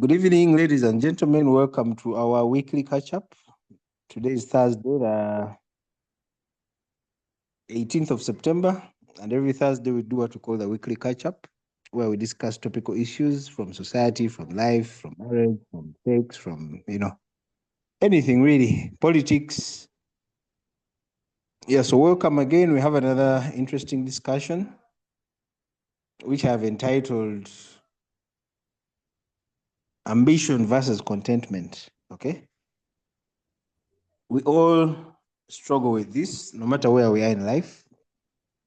Good evening, ladies and gentlemen. Welcome to our weekly catch-up. Today is Thursday, the 18th of September, and every Thursday we do what we call the weekly catch-up, where we discuss topical issues from society, from life, from marriage, from sex, from, anything really, politics. Yeah, so welcome again. We have another interesting discussion, which I have entitled Ambition versus Contentment, okay? We all struggle with this, no matter where we are in life,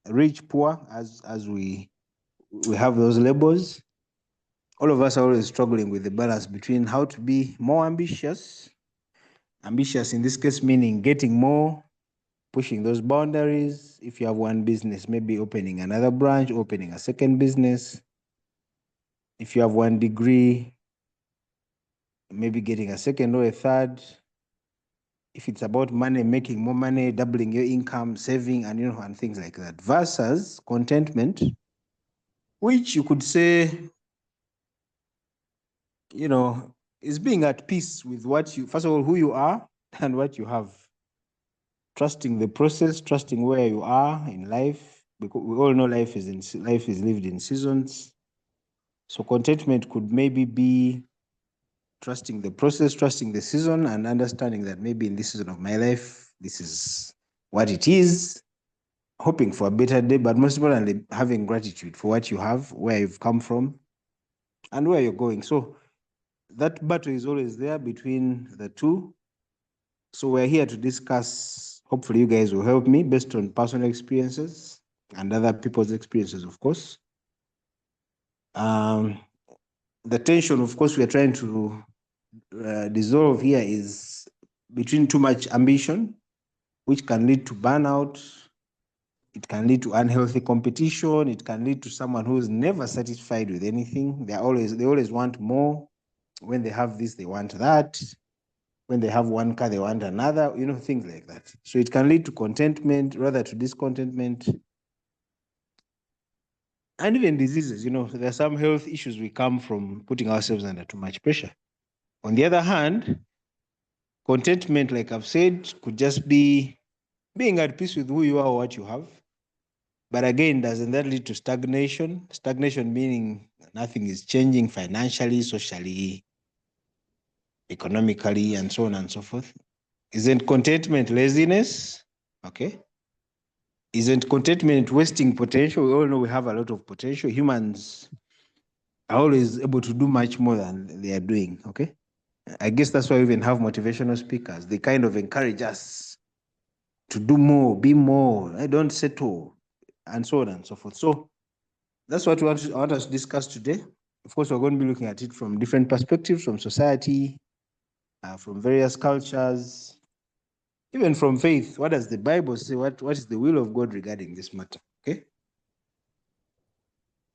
rich, poor, as we have those labels. All of us are always struggling with the balance between how to be more ambitious in this case meaning getting more, pushing those boundaries. If you have one business, maybe opening another branch, opening a second business. If you have one degree, maybe getting a second or a third. If it's about money, making more money, doubling your income, saving, and and things like that. Versus contentment, which you could say, is being at peace with what you, first of all, who you are and what you have. Trusting the process, trusting where you are in life, because we all know life is lived in seasons. So contentment could maybe be trusting the process, trusting the season, and understanding that maybe in this season of my life, this is what it is, hoping for a better day, but most importantly, having gratitude for what you have, where you've come from, and where you're going. So that battle is always there between the two. So we're here to discuss, hopefully you guys will help me based on personal experiences and other people's experiences, of course. The tension, of course, we are trying to dissolve here is between too much ambition, which can lead to burnout. It can lead to unhealthy competition. It can lead to someone who's never satisfied with anything. They always want more. When they have this, they want that. When they have one car, they want another, things like that. So it can lead to contentment, rather to discontentment. And even diseases, there are some health issues we come from putting ourselves under too much pressure. On the other hand, contentment, like I've said, could just be being at peace with who you are or what you have. But again, doesn't that lead to stagnation? Stagnation meaning nothing is changing financially, socially, economically, and so on and so forth. Isn't contentment laziness? Okay. Isn't contentment wasting potential? We all know we have a lot of potential. Humans are always able to do much more than they are doing. Okay. I guess that's why we even have motivational speakers. They kind of encourage us to do more, be more, I don't settle, and so on and so forth. So that's what I want us to discuss today. Of course, we're going to be looking at it from different perspectives, from society, from various cultures, even from faith. What does the Bible say? What is the will of God regarding this matter? Okay.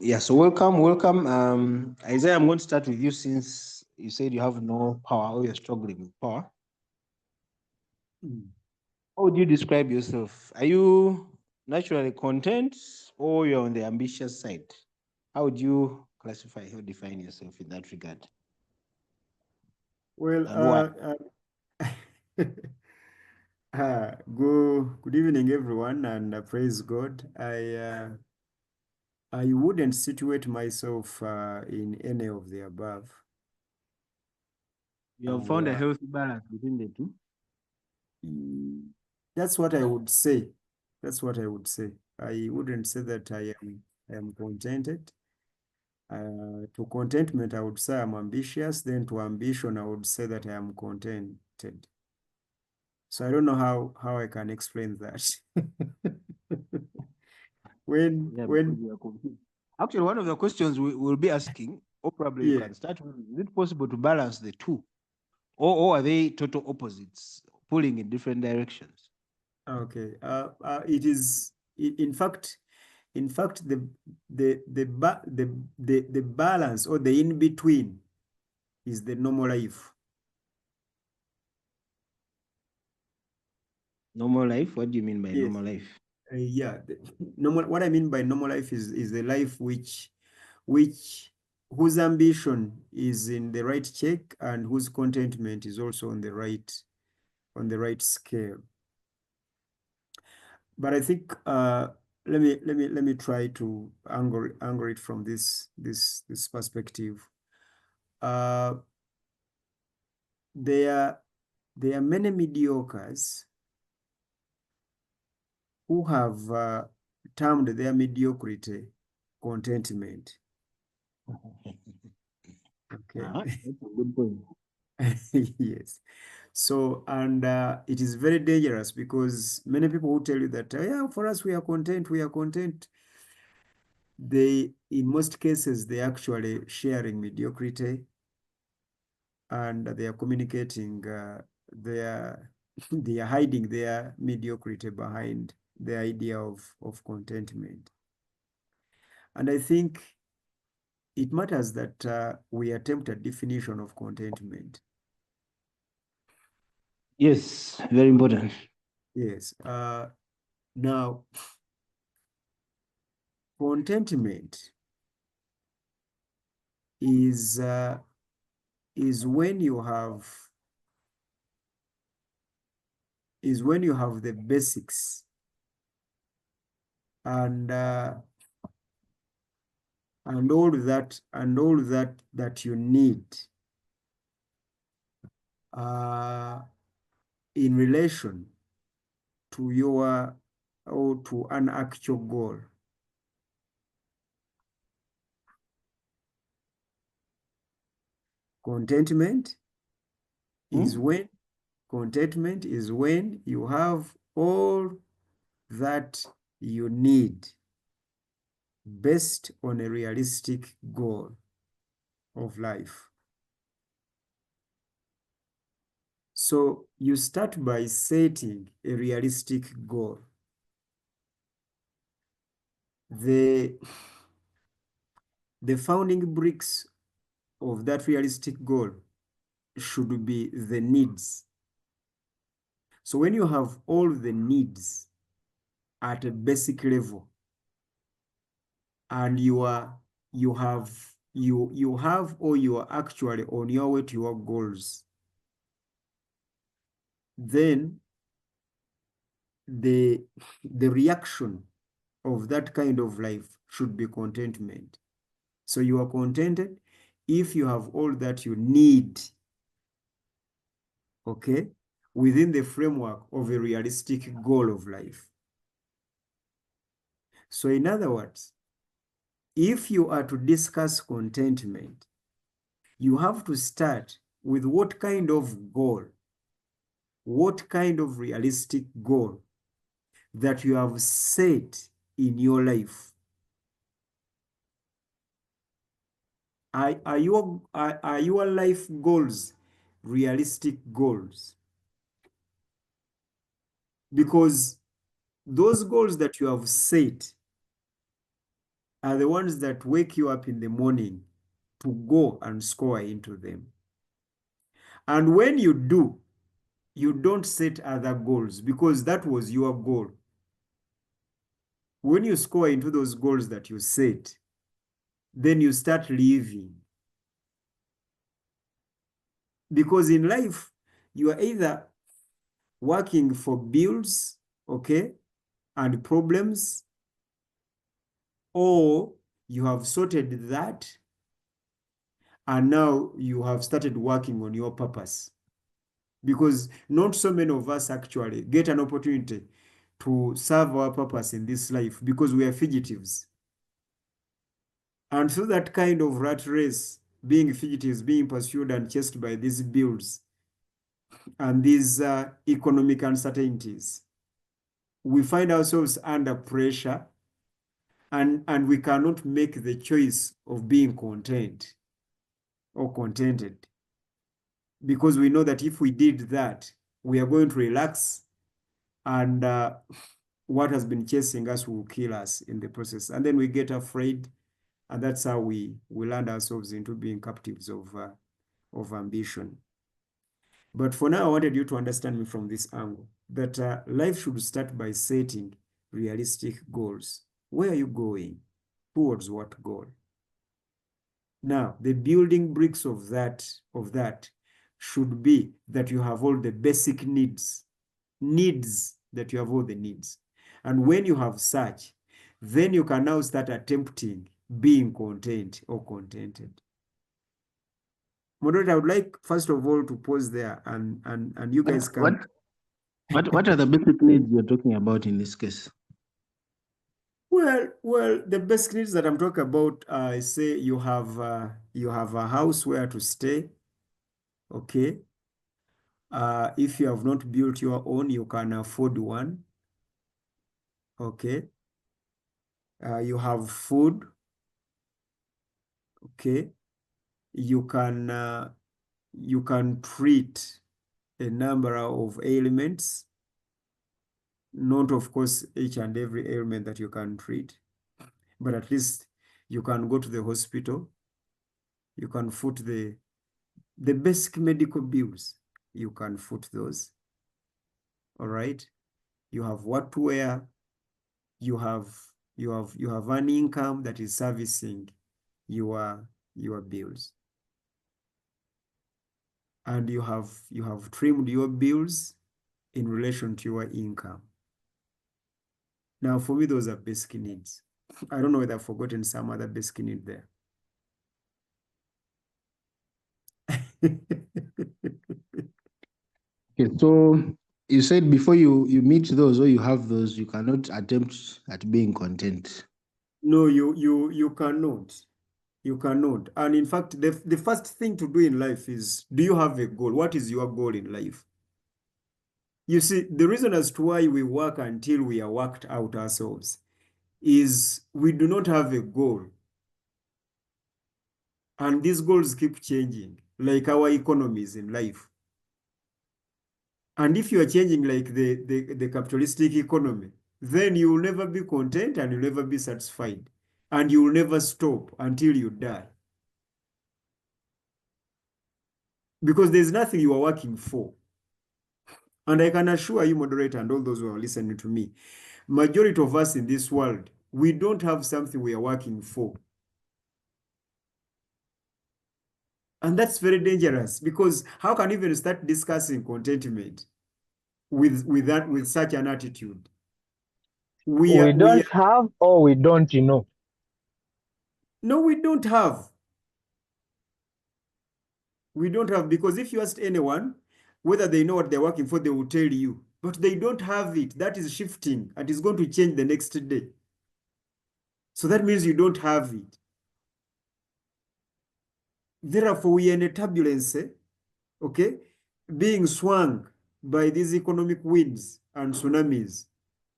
Yeah, so welcome. Isaiah, I'm going to start with you since you said you have no power or you're struggling with power. How would you describe yourself? Are you naturally content or you're on the ambitious side? How would you classify or define yourself in that regard? Well, And why? good evening, everyone, and praise God. I wouldn't situate myself in any of the above. You have found a healthy balance between the two? That's what I would say. That's what I would say. I wouldn't say that I am contented. To contentment, I would say I'm ambitious. Then to ambition, I would say that I am contented. So I don't know how I can explain that. When You are confused. Actually, one of the questions we will be asking, or probably you yeah. can start with, is it possible to balance the two? Or are they total opposites, pulling in different directions? Okay. It is in fact the balance or the in between is the normal life. Normal life? What do you mean by Yes. normal life? Yeah. Normal. What I mean by normal life is the life which whose ambition is in the right check and whose contentment is also on the right scale. But I think let me try to angle it from this perspective. There are many mediocres who have termed their mediocrity contentment. Okay. That's a good point. Yes. So, and it is very dangerous because many people will tell you that, yeah, for us, we are content, we are content. In most cases, they actually sharing mediocrity and they are communicating, they are, they are hiding their mediocrity behind the idea of contentment. And I think it matters that we attempt a definition of contentment. Yes, very important. Yes. Now, contentment is when you have the basics and all that you need in relation to your or to an actual goal. Contentment is when you have all that you need based on a realistic goal of life. So you start by setting a realistic goal. The founding bricks of that realistic goal should be the needs. So when you have all the needs at a basic level, and you have or you are actually on your way to your goals, then the reaction of that kind of life should be contentment. So you are contented if you have all that you need, okay, within the framework of a realistic goal of life. So in other words, if you are to discuss contentment, you have to start with what kind of goal, what kind of realistic goal that you have set in your life. Are your life goals realistic goals? Because those goals that you have set are the ones that wake you up in the morning to go and score into them. And when you do, you don't set other goals because that was your goal. When you score into those goals that you set, then you start living. Because in life, you are either working for bills, okay, and problems, or you have sorted that and now you have started working on your purpose. Because not so many of us actually get an opportunity to serve our purpose in this life because we are fugitives. And through that kind of rat race, being fugitives, being pursued and chased by these bills and these economic uncertainties, we find ourselves under pressure and we cannot make the choice of being content or contented. Because we know that if we did that, we are going to relax and what has been chasing us will kill us in the process. And then we get afraid, and that's how we land ourselves into being captives of ambition. But for now, I wanted you to understand me from this angle, that life should start by setting realistic goals. Where are you going? Towards what goal? Now, the building bricks of that should be that you have all the basic needs. That you have all the needs. And when you have such, then you can now start attempting being content or contented. Moderator, I would like first of all to pause there and you guys can. What are the basic needs you're talking about in this case? Well, the basic needs that I'm talking about, I say you have a house where to stay, okay? If you have not built your own, you can afford one, okay? You have food, okay? You can treat a number of ailments, not of course each and every ailment that you can treat, but at least you can go to the hospital, you can foot the basic medical bills, you can foot those. All right. You have what to wear, you have an income that is servicing your bills. And you have trimmed your bills in relation to your income. Now, for me, those are basic needs. I don't know whether I've forgotten some other basic need there. Okay, so you said before you meet those or you have those, you cannot attempt at being content. No, you cannot. You cannot. And in fact, the first thing to do in life is, do you have a goal? What is your goal in life? You see, the reason as to why we work until we are worked out ourselves is we do not have a goal. And these goals keep changing, like our economies in life. And if you are changing like the capitalistic economy, then you will never be content and you'll never be satisfied. And you will never stop until you die. Because there's nothing you are working for. And I can assure you, moderator, and all those who are listening to me, majority of us in this world, we don't have something we are working for. And that's very dangerous, because how can you even start discussing contentment with such an attitude? We don't have, or we don't know. No, we don't have. We don't have, because if you ask anyone whether they know what they're working for, they will tell you. But they don't have it. That is shifting and it's going to change the next day. So that means you don't have it. Therefore, we are in a turbulence, okay, being swung by these economic winds and tsunamis.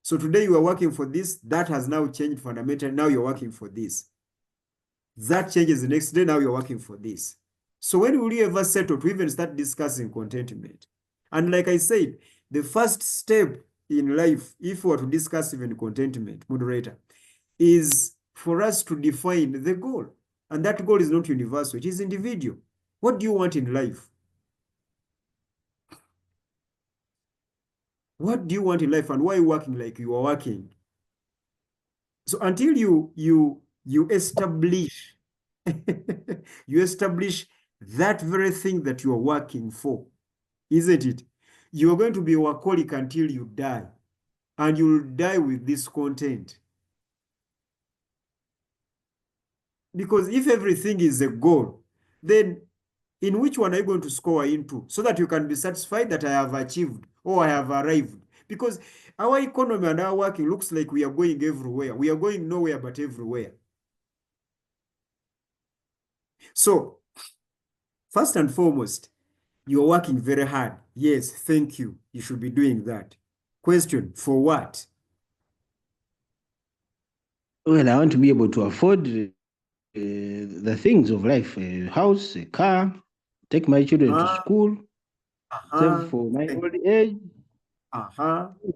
So today you are working for this, that has now changed fundamentally. Now you're working for this. That changes the next day, now you're working for this. So when will you ever settle to even start discussing contentment? And like I said, the first step in life, if we were to discuss even contentment, moderator, is for us to define the goal. And that goal is not universal, it is individual. What do you want in life? What do you want in life, and why are you working like you are working? So until you establish you establish that very thing that you are working for, isn't it? You are going to be a workaholic until you die, and you will die with this content. Because if everything is a goal, then in which one are you going to score into so that you can be satisfied that I have achieved or I have arrived? Because our economy and our working looks like we are going everywhere. We are going nowhere but everywhere. So, first and foremost, you're working very hard. Yes, thank you. You should be doing that. Question, for what? Well, I want to be able to afford the things of life: a house, a car, take my children to school, save for my old age.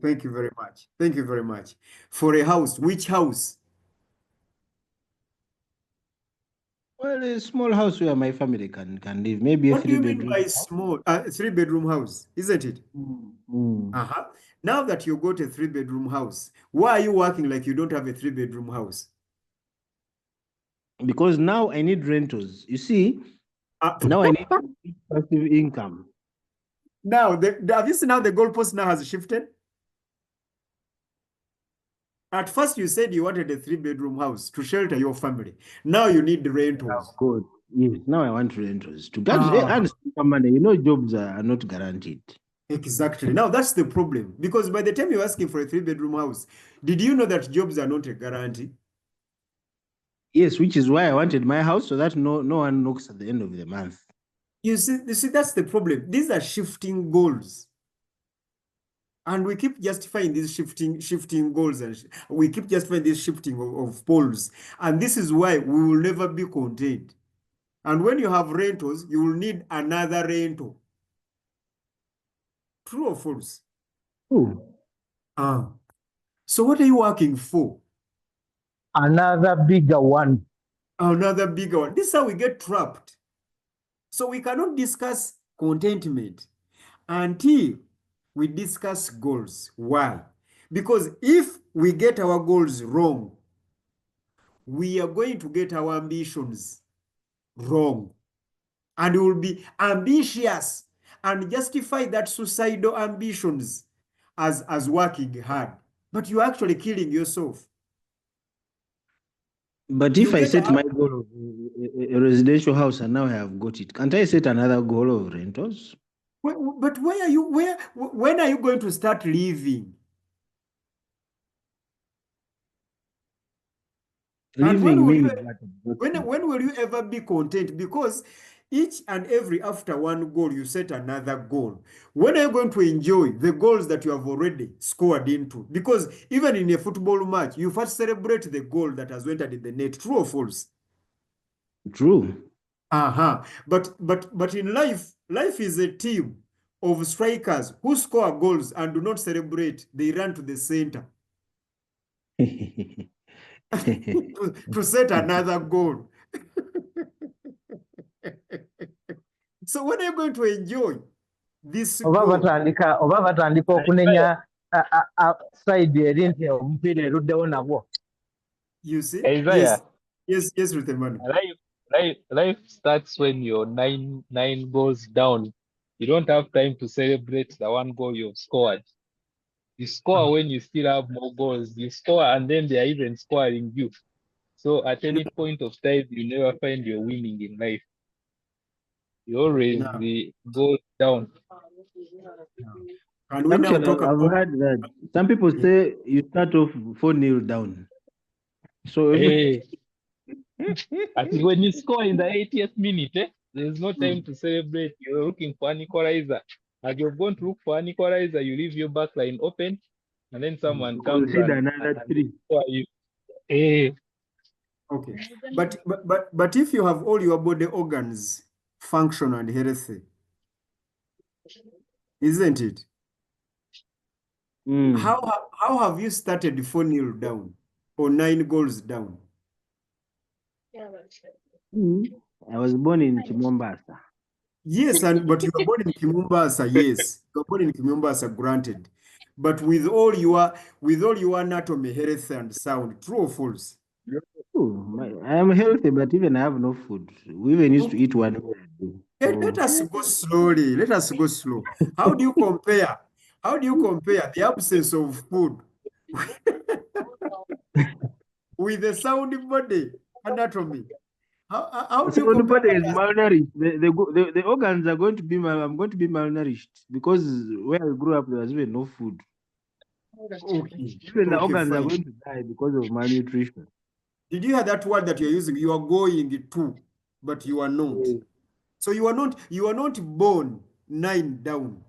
Thank you very much. Thank you very much. For a house, which house? Well, a small house where my family can live, maybe a What do you mean three-bedroom. by small? 3-bedroom house, isn't it? Now that you got a 3-bedroom house, why are you working like you don't have a 3-bedroom house? Because now I need rentals. You see, now I need passive income. Now, have you seen how the goalpost now has shifted? At first, you said you wanted a 3-bedroom house to shelter your family. Now you need rentals. Good. Yes, now I want rentals to get and money. You know, jobs are not guaranteed. Exactly. Now that's the problem. Because by the time you're asking for a 3-bedroom house, did you know that jobs are not a guarantee? Yes, which is why I wanted my house so that no one knocks at the end of the month. You see, that's the problem. These are shifting goals. And we keep justifying these shifting goals, and we keep justifying this shifting of poles. And this is why we will never be content. And when you have rentals, you will need another rental. True or false? True. So what are you working for? Another bigger one. Another bigger one. This is how we get trapped. So we cannot discuss contentment until we discuss goals. Why? Because if we get our goals wrong, we are going to get our ambitions wrong. And we will be ambitious and justify that suicidal ambitions as working hard. But you're actually killing yourself. But if I set my goal of a residential house and now I have got it, can't I set another goal of rentals? But when are you going to start living? Living means when will you ever be content? Because each and every after one goal, you set another goal. When are you going to enjoy the goals that you have already scored into? Because even in a football match, you first celebrate the goal that has entered in the net. True or false? True. But in life is a team of strikers who score goals and do not celebrate. They run to the center to set another goal. So when are you going to enjoy this oba goal? batandika okunenya side eri nti omupiira eruddewo nagwo. You see? Isaiah, yes, Rutemanu. Life starts when you're nine goals down. You don't have time to celebrate the one goal you've scored. You score when you still have more goals. You score and then they are even scoring you. So at any point of time, you never find you're winning in life. You always go down. And we now talk I've about heard that some people say you start off 4-0 down. So Hey. I think when you score in the 80th minute, there's no time to celebrate. You're looking for an equalizer. As you've gone to look for an equalizer, you leave your back line open, and then someone comes and another 3. score you. Hey. Okay. But if you have all your body organs function and healthy, isn't it? How have you started 4-0 down or 9 goals down? I was born in Mombasa. Yes, but you were born in Mombasa. Yes, you were born in Mombasa, granted. But with all your anatomy healthy and sound, true or false? I am healthy, but even I have no food. We even used to eat one meal a day. Let us go slowly. Let us go slow. How do you compare? How do you compare the absence of food with the sound body anatomy? How do you compare? Is malnourished. The organs are going to be I'm going to be malnourished because where I grew up there was even no food. Okay. Even the organs are going to die because of malnutrition. Did you hear that word that you're using? You are going to, but you are not. So you are not born 9 down.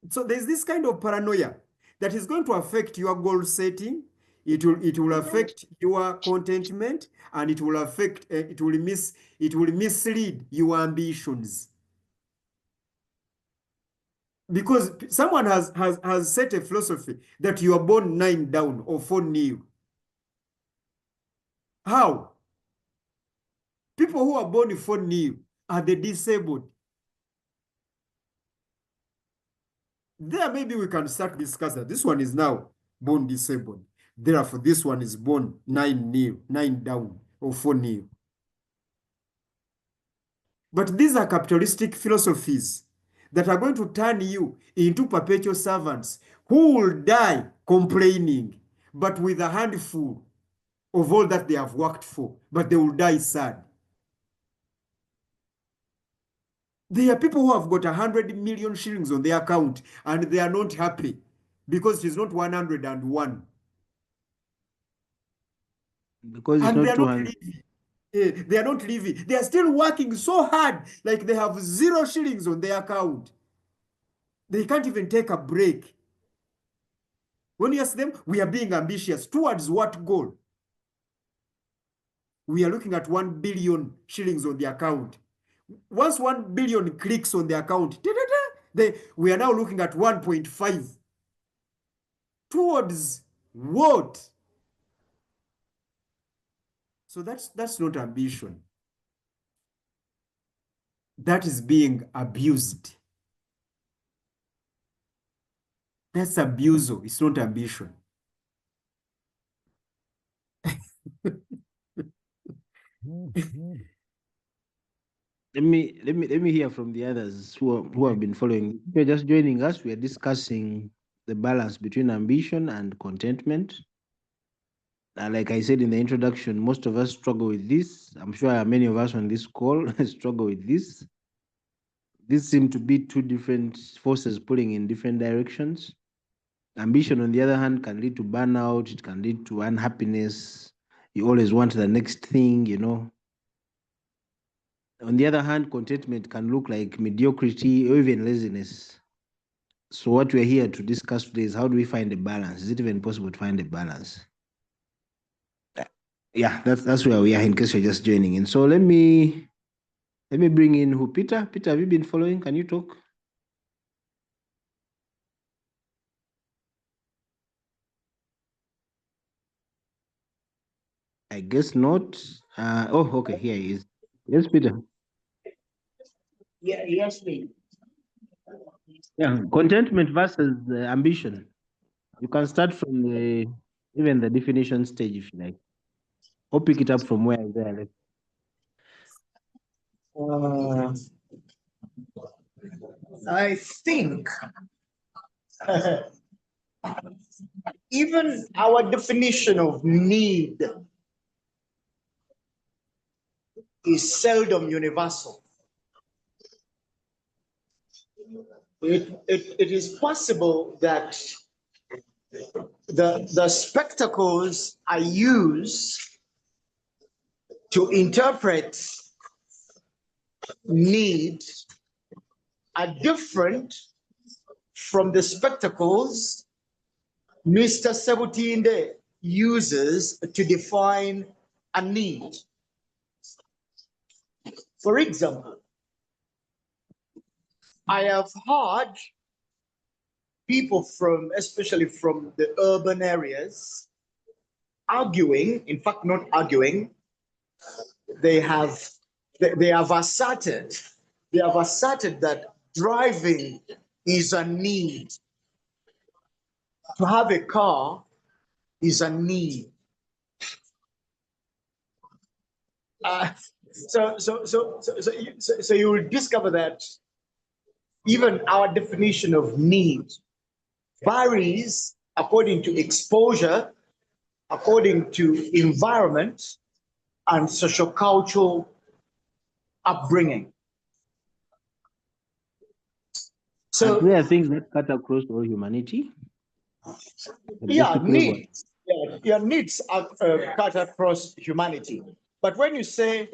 So there's this kind of paranoia that is going to affect your goal setting. It will affect your contentment, and it will affect it will mislead your ambitions. Because someone has set a philosophy that you are born 9 down or 4-0. How? People who are born 4-0 are the disabled. There maybe we can start discussing. This one is now born disabled. Therefore, this one is born 9-0, 9 down, or 4-0. But these are capitalistic philosophies that are going to turn you into perpetual servants who will die complaining, but with a handful of all that they have worked for, but they will die sad. There are people who have got 100 million shillings on their account and they are not happy because it is not 101. Because it's And they not are not 200. living. They are not living. They are still working so hard, like they have 0 shillings on their account. They can't even take a break. When you ask them, we are being ambitious. Towards what goal? We are looking at 1 billion shillings on the account. Once 1 billion clicks on the account, we are now looking at 1.5. Towards what? So that's not ambition. That is being abused. That's abuse. It's not ambition. Let me hear from the others who have been following. If you're just joining us, we are discussing the balance between ambition and contentment. Like I said in the introduction, most of us struggle with this. I'm sure many of us on this call struggle with this. These seem to be two different forces pulling in different directions. Ambition, on the other hand, can lead to burnout. It can lead to unhappiness. You always want the next thing, you know. On the other hand, contentment can look like mediocrity or even laziness. So what we're here to discuss today is how do we find a balance? Is it even possible to find a balance? Yeah, that's where we are in case you're just joining in. So let me bring in who? Peter. Peter, have you been following? Can you talk? I guess not. Okay, here he is. Yes, Peter. Yeah, yes, please. Yeah, contentment versus ambition. You can start from even the definition stage if you like, or pick it up from where I left. I think even our definition of need is seldom universal. It is possible that the spectacles I use to interpret need are different from the spectacles Mr. Sebutinde uses to define a need. For example, I have heard people especially from the urban areas, arguing, in fact, not arguing, they have asserted that driving is a need. To have a car is a need. So you will discover that even our definition of need varies according to exposure, according to environment, and sociocultural upbringing. So there are things that cut across all humanity. Yeah, needs. Yeah, needs are cut across humanity. But when you say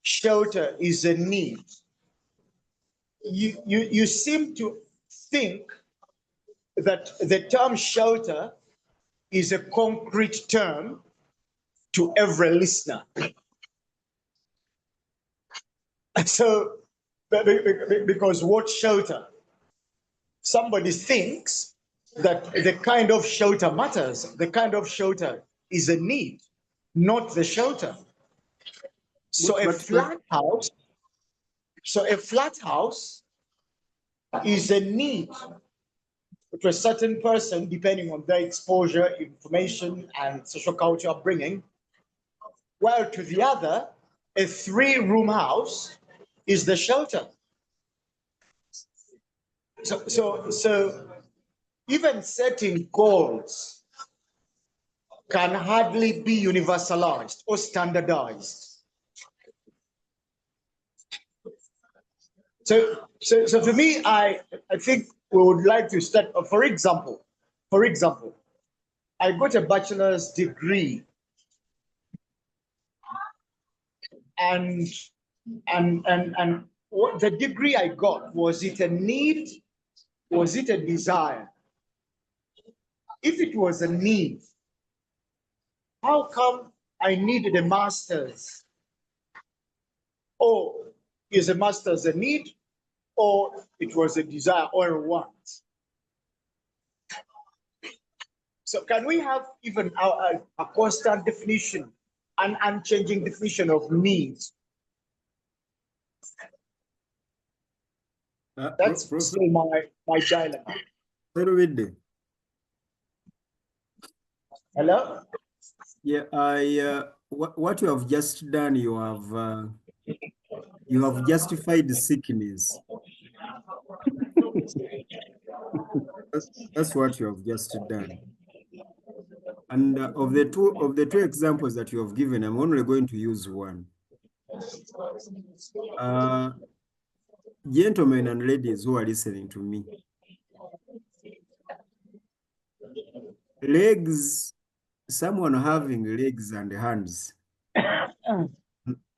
shelter is a need, you seem to think that the term shelter is a concrete term to every listener. So, because what shelter? Somebody thinks that the kind of shelter matters. The kind of shelter is a need, not the shelter. So a flat house is a need, to a certain person, depending on their exposure, information, and social culture upbringing, while to the other, a 3-room house is the shelter. So even setting goals can hardly be universalized or standardized. So for me, I think we would like to start. For example, I got a bachelor's degree, and what the degree I got, was it a need? Was it a desire? If it was a need, how come I needed a master's? Or is a master's a need, or it was a desire or a want? So can we have even a constant definition, an unchanging definition of needs? That's still my dilemma. Hello? Yeah, what you have just done, you have justified the sickness. That's what you have just done. And of the two examples that you have given, I'm only going to use one. Gentlemen and ladies who are listening to me, legs, someone having legs and hands,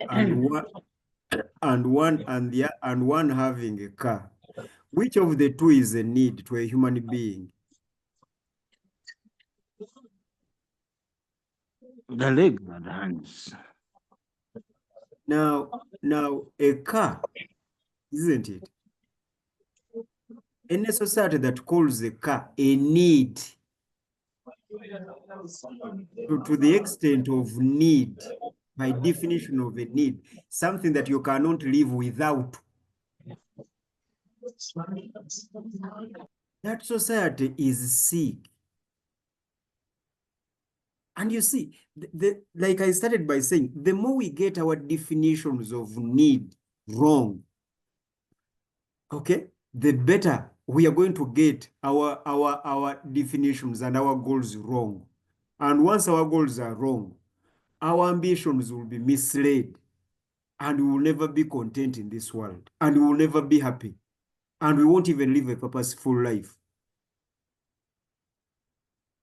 and one having a car. Which of the two is a need to a human being? The legs and the hands. Now, a car, isn't it? Any society that calls a car a need, to the extent of need, by definition of a need, something that you cannot live without, that society is sick. And you see, like I started by saying, the more we get our definitions of need wrong, okay, the better we are going to get our definitions and our goals wrong. And once our goals are wrong, our ambitions will be misled, and we will never be content in this world, and we will never be happy, and we won't even live a purposeful life.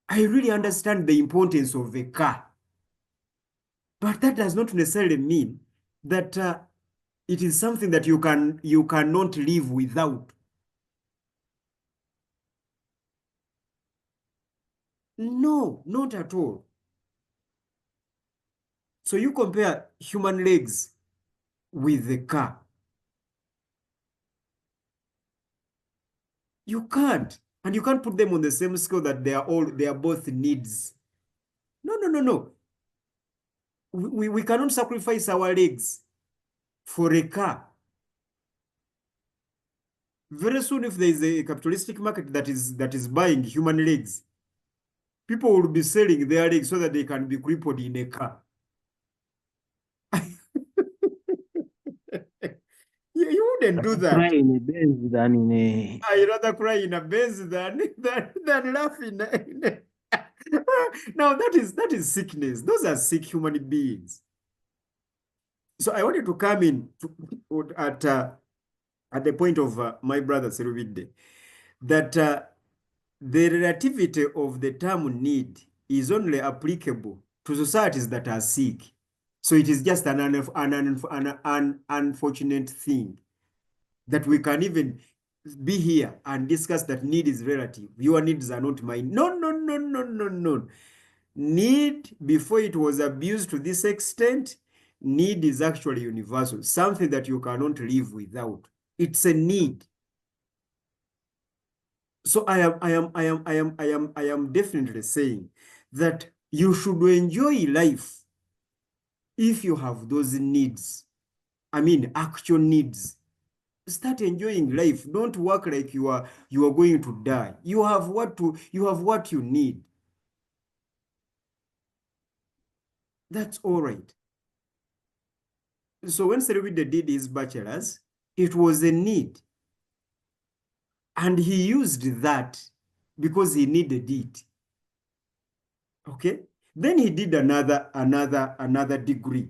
I really understand the importance of a car, but that does not necessarily mean that it is something that you cannot live without. No, not at all. So you compare human legs with the car. You can't. And you can't put them on the same scale that they are both needs. No. We cannot sacrifice our legs for a car. Very soon, if there is a capitalistic market that is buying human legs, people will be selling their legs so that they can be crippled in a car. You wouldn't do that. Cry in a Benz than in a... I'd rather cry in a Benz than laugh in a... Now that is sickness. Those are sick human beings. So I wanted to come in at the point of my brother Serubide, that the relativity of the term need is only applicable to societies that are sick. So it is just an unfortunate thing that we can even be here and discuss that need is relative. Your needs are not mine. No. Need, before it was abused to this extent, need is actually universal, something that you cannot live without. It's a need. So I am definitely saying that you should enjoy life if you have those needs. I mean, actual needs. Start enjoying life. Don't work like you are going to die. You have what you need. That's all right. So when Serewide did his bachelor's, it was a need. And he used that because he needed it. Okay? Then he did another degree,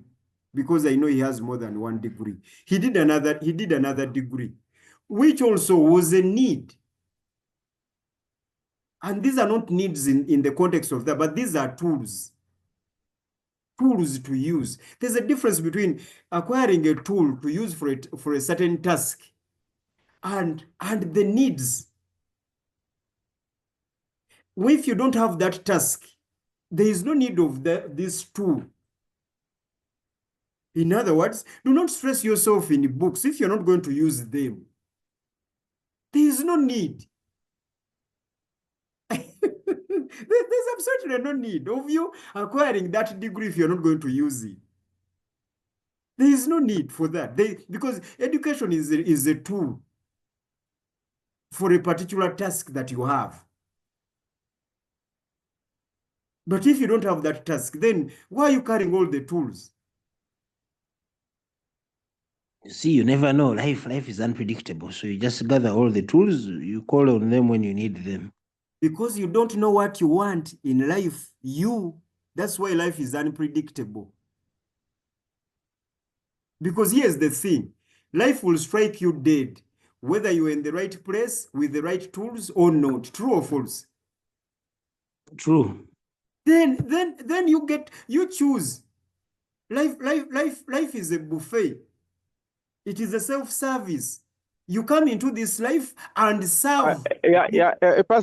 because I know he has more than one degree. He did another degree, which also was a need. And these are not needs in the context of that, but these are tools. Tools to use. There's a difference between acquiring a tool to use for a certain task and the needs. If you don't have that task, there is no need of this tool. In other words, do not stress yourself in books if you're not going to use them. There is no need. There's absolutely no need of you acquiring that degree if you're not going to use it. There is no need for that. Because education is a tool for a particular task that you have. But if you don't have that task, then why are you carrying all the tools? See, you never know. Life is unpredictable. So you just gather all the tools, you call on them when you need them. Because you don't know what you want in life. That's why life is unpredictable. Because here's the thing. Life will strike you dead, whether you're in the right place with the right tools or not. True or false? True. Then you choose. Life is a buffet. It is a self-service. You come into this life and serve.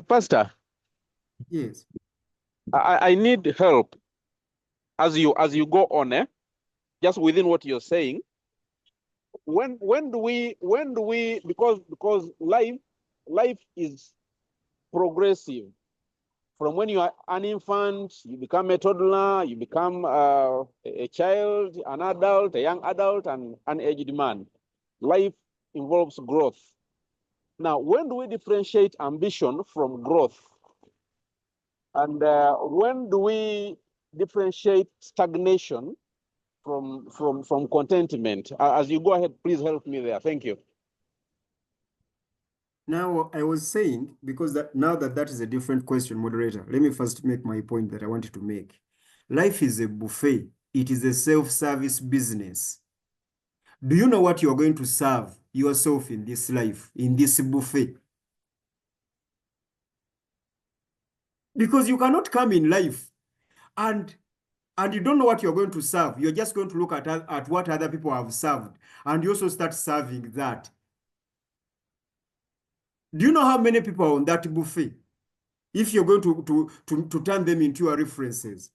Pastor. Yes. I need help as you go on, just within what you're saying. When do we because life is progressive. From when you are an infant, you become a toddler, you become a child, an adult, a young adult, and an aged man. Life involves growth. Now, when do we differentiate ambition from growth? And when do we differentiate stagnation from contentment? As you go ahead, please help me there. Thank you. Now, I was saying, because now that is a different question, moderator, let me first make my point that I wanted to make. Life is a buffet. It is a self-service business. Do you know what you're going to serve yourself in this life, in this buffet? Because you cannot come in life and you don't know what you're going to serve. You're just going to look at what other people have served, and you also start serving that. Do you know how many people are on that buffet? If you're going to turn them into your references.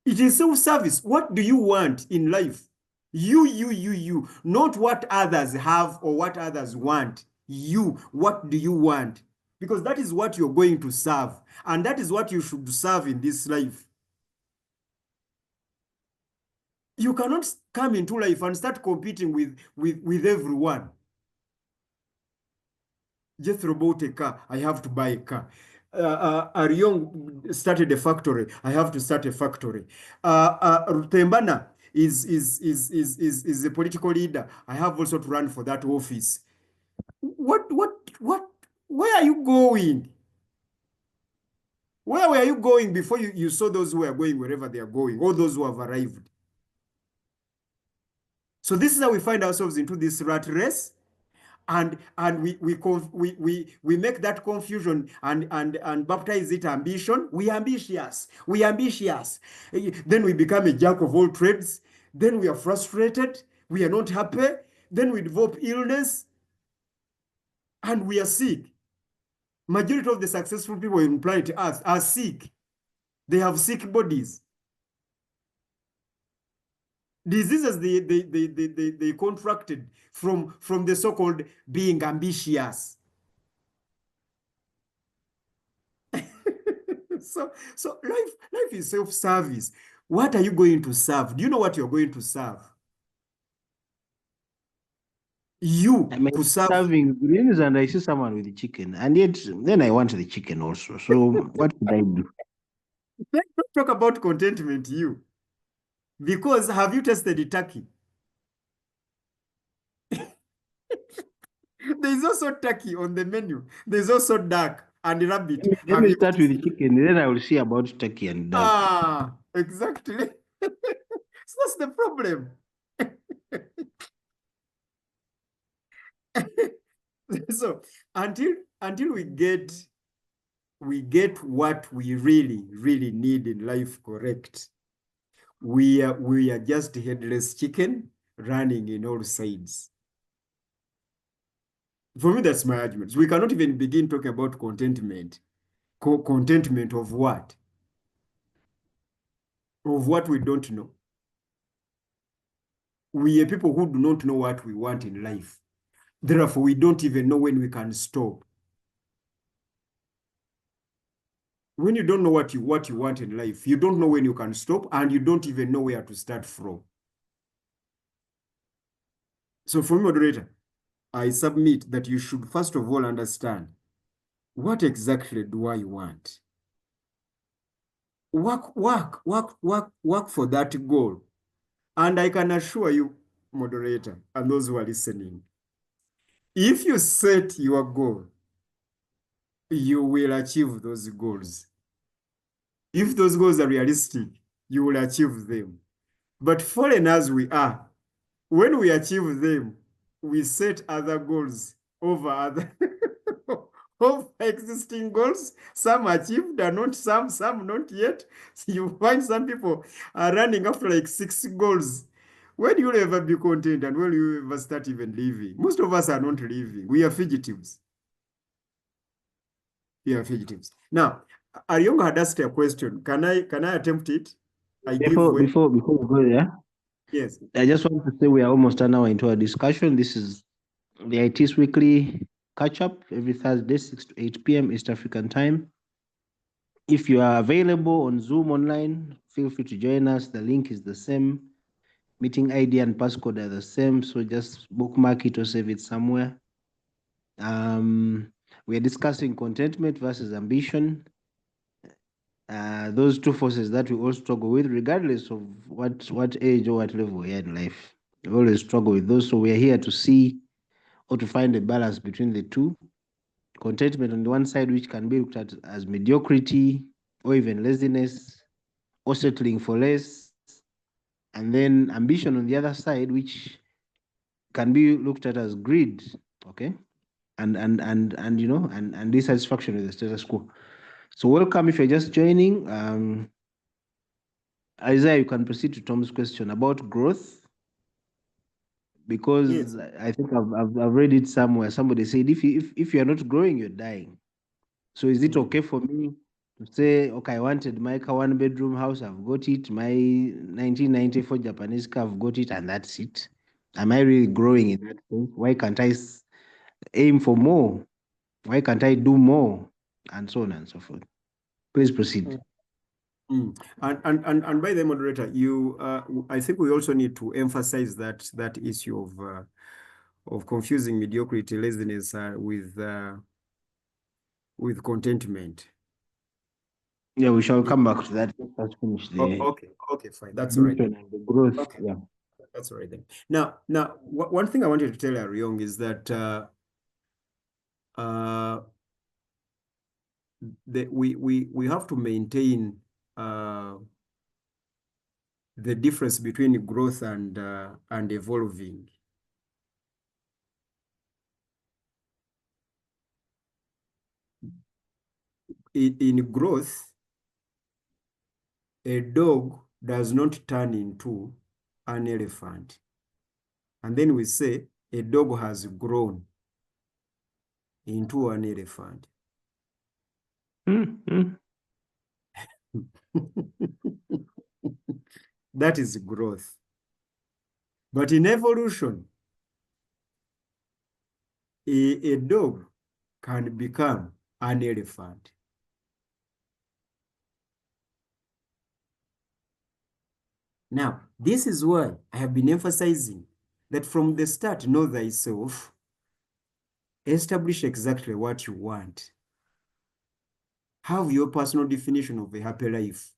It is self-service. What do you want in life? You. Not what others have or what others want. You, what do you want? Because that is what you're going to serve. And that is what you should serve in this life. You cannot come into life and start competing with everyone. Jethro bought a car, I have to buy a car. Ariong started a factory, I have to start a factory. Rutembana is a political leader, I have also to run for that office. Where are you going? Where were you going before you saw those who are going wherever they are going, or those who have arrived? So this is how we find ourselves into this rat race. And we make that confusion and baptize it ambition. We ambitious. Then we become a jack of all trades. Then we are frustrated. We are not happy. Then we develop illness. And we are sick. Majority of the successful people in planet Earth are sick. They have sick bodies. Diseases they contracted from the so-called being ambitious. So life is self-service. What are you going to serve? Do you know what you're going to serve? You I mean, to serve. serving greens and I see someone with the chicken, and yet then I want the chicken also. So what should I do? Let's not talk about contentment, you. Because have you tasted the turkey? There's also turkey on the menu. There's also duck and rabbit. Let Have me you start with the tasted? chicken, then I will see about turkey and duck. Ah, exactly. So that's the problem. So until we get what we really need in life correct, we are just headless chicken running in all sides. For me, that's my argument. We cannot even begin talking about contentment. Contentment of what? Of what we don't know. We are people who do not know what we want in life. Therefore, we don't even know when we can stop. When you don't know what you want in life, you don't know when you can stop, and you don't even know where to start from. So for me, moderator, I submit that you should first of all understand what exactly do I want. Work for that goal. And I can assure you, moderator, and those who are listening, if you set your goal, you will achieve those goals. If those goals are realistic, you will achieve them. But fallen as we are, when we achieve them, we set other goals over other of existing goals. Some achieved and not some not yet. You find some people are running after like 6 goals. When you will ever be content and when you ever start even living? Most of us are not living. We are fugitives. We are fugitives. Now, Ariongo had asked a question. Can I attempt it? Before we go there, Yes. I just want to say we are almost an hour into our discussion. This is the ITiS Weekly Katchup every Thursday, 6 to 8 p.m. East African time. If you are available on Zoom online, feel free to join us. The link is the same. Meeting ID and passcode are the same, so just bookmark it or save it somewhere. We are discussing contentment versus ambition. Those two forces that we all struggle with, regardless of what age or what level we are in life. We always struggle with those. So we are here to see or to find a balance between the two. Contentment on the one side, which can be looked at as mediocrity or even laziness or settling for less. And then ambition on the other side, which can be looked at as greed, okay? And you know, and dissatisfaction with the status quo. So welcome if you're just joining. Isaiah, you can proceed to Tom's question about growth, because Yes. I think I've read it somewhere. Somebody said if you're not growing, you're dying. So is it okay for me to say, okay, I wanted my 1-bedroom house, I've got it, my 1994 Japanese car, I've got it, and that's it? Am I really growing in that sense? Why can't I aim for more? Why can't I do more? And so on and so forth. Please proceed. And by the moderator, you I think we also need to emphasize that issue of confusing mediocrity, laziness with contentment. Yeah, we shall come back to that. Let's finish the Okay, fine. That's all right then. and the growth. Okay. Yeah. That's all right then. Now, one thing I wanted to tell Ariong is that we have to maintain the difference between growth and evolving. In growth, a dog does not turn into an elephant. And then we say a dog has grown into an elephant. That is growth. But in evolution, a dog can become an elephant. Now, this is why I have been emphasizing that from the start, know thyself, establish exactly what you want. Have your personal definition of a happy life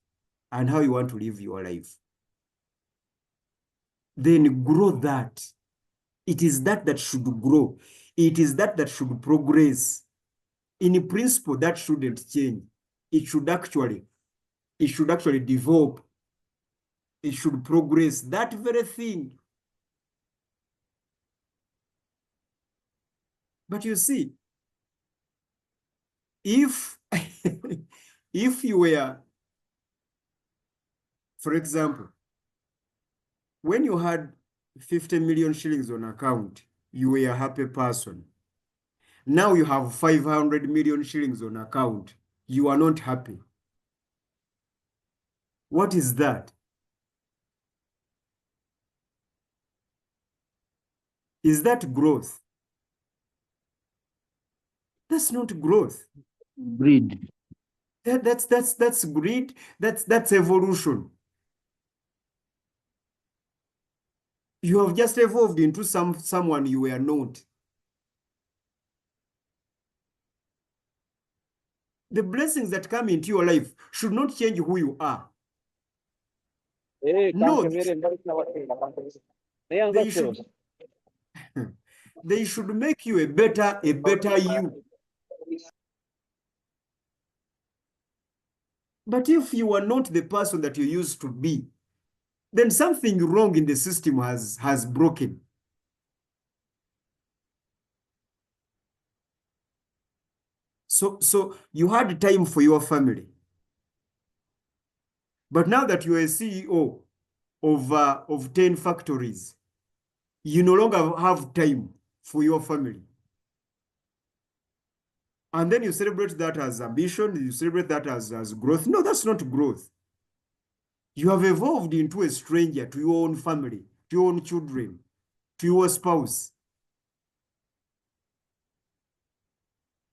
and how you want to live your life. Then grow that. It is that that should grow. It is that that should progress. In principle, that shouldn't change. It should actually develop. It should progress. That very thing. But you see, if if you were, for example, when you had 50 million shillings on account, you were a happy person. Now you have 500 million shillings on account. You are not happy. What is that? Is that growth? That's not growth. Greed. That's greed. That's evolution. You have just evolved into someone you were not. The blessings that come into your life should not change who you are. No, they should make you a better you. But if you are not the person that you used to be, then something wrong in the system has broken. So you had time for your family. But now that you are a CEO of 10 factories, you no longer have time for your family. And then you celebrate that as ambition, you celebrate that as growth. No, that's not growth. You have evolved into a stranger to your own family, to your own children, to your spouse.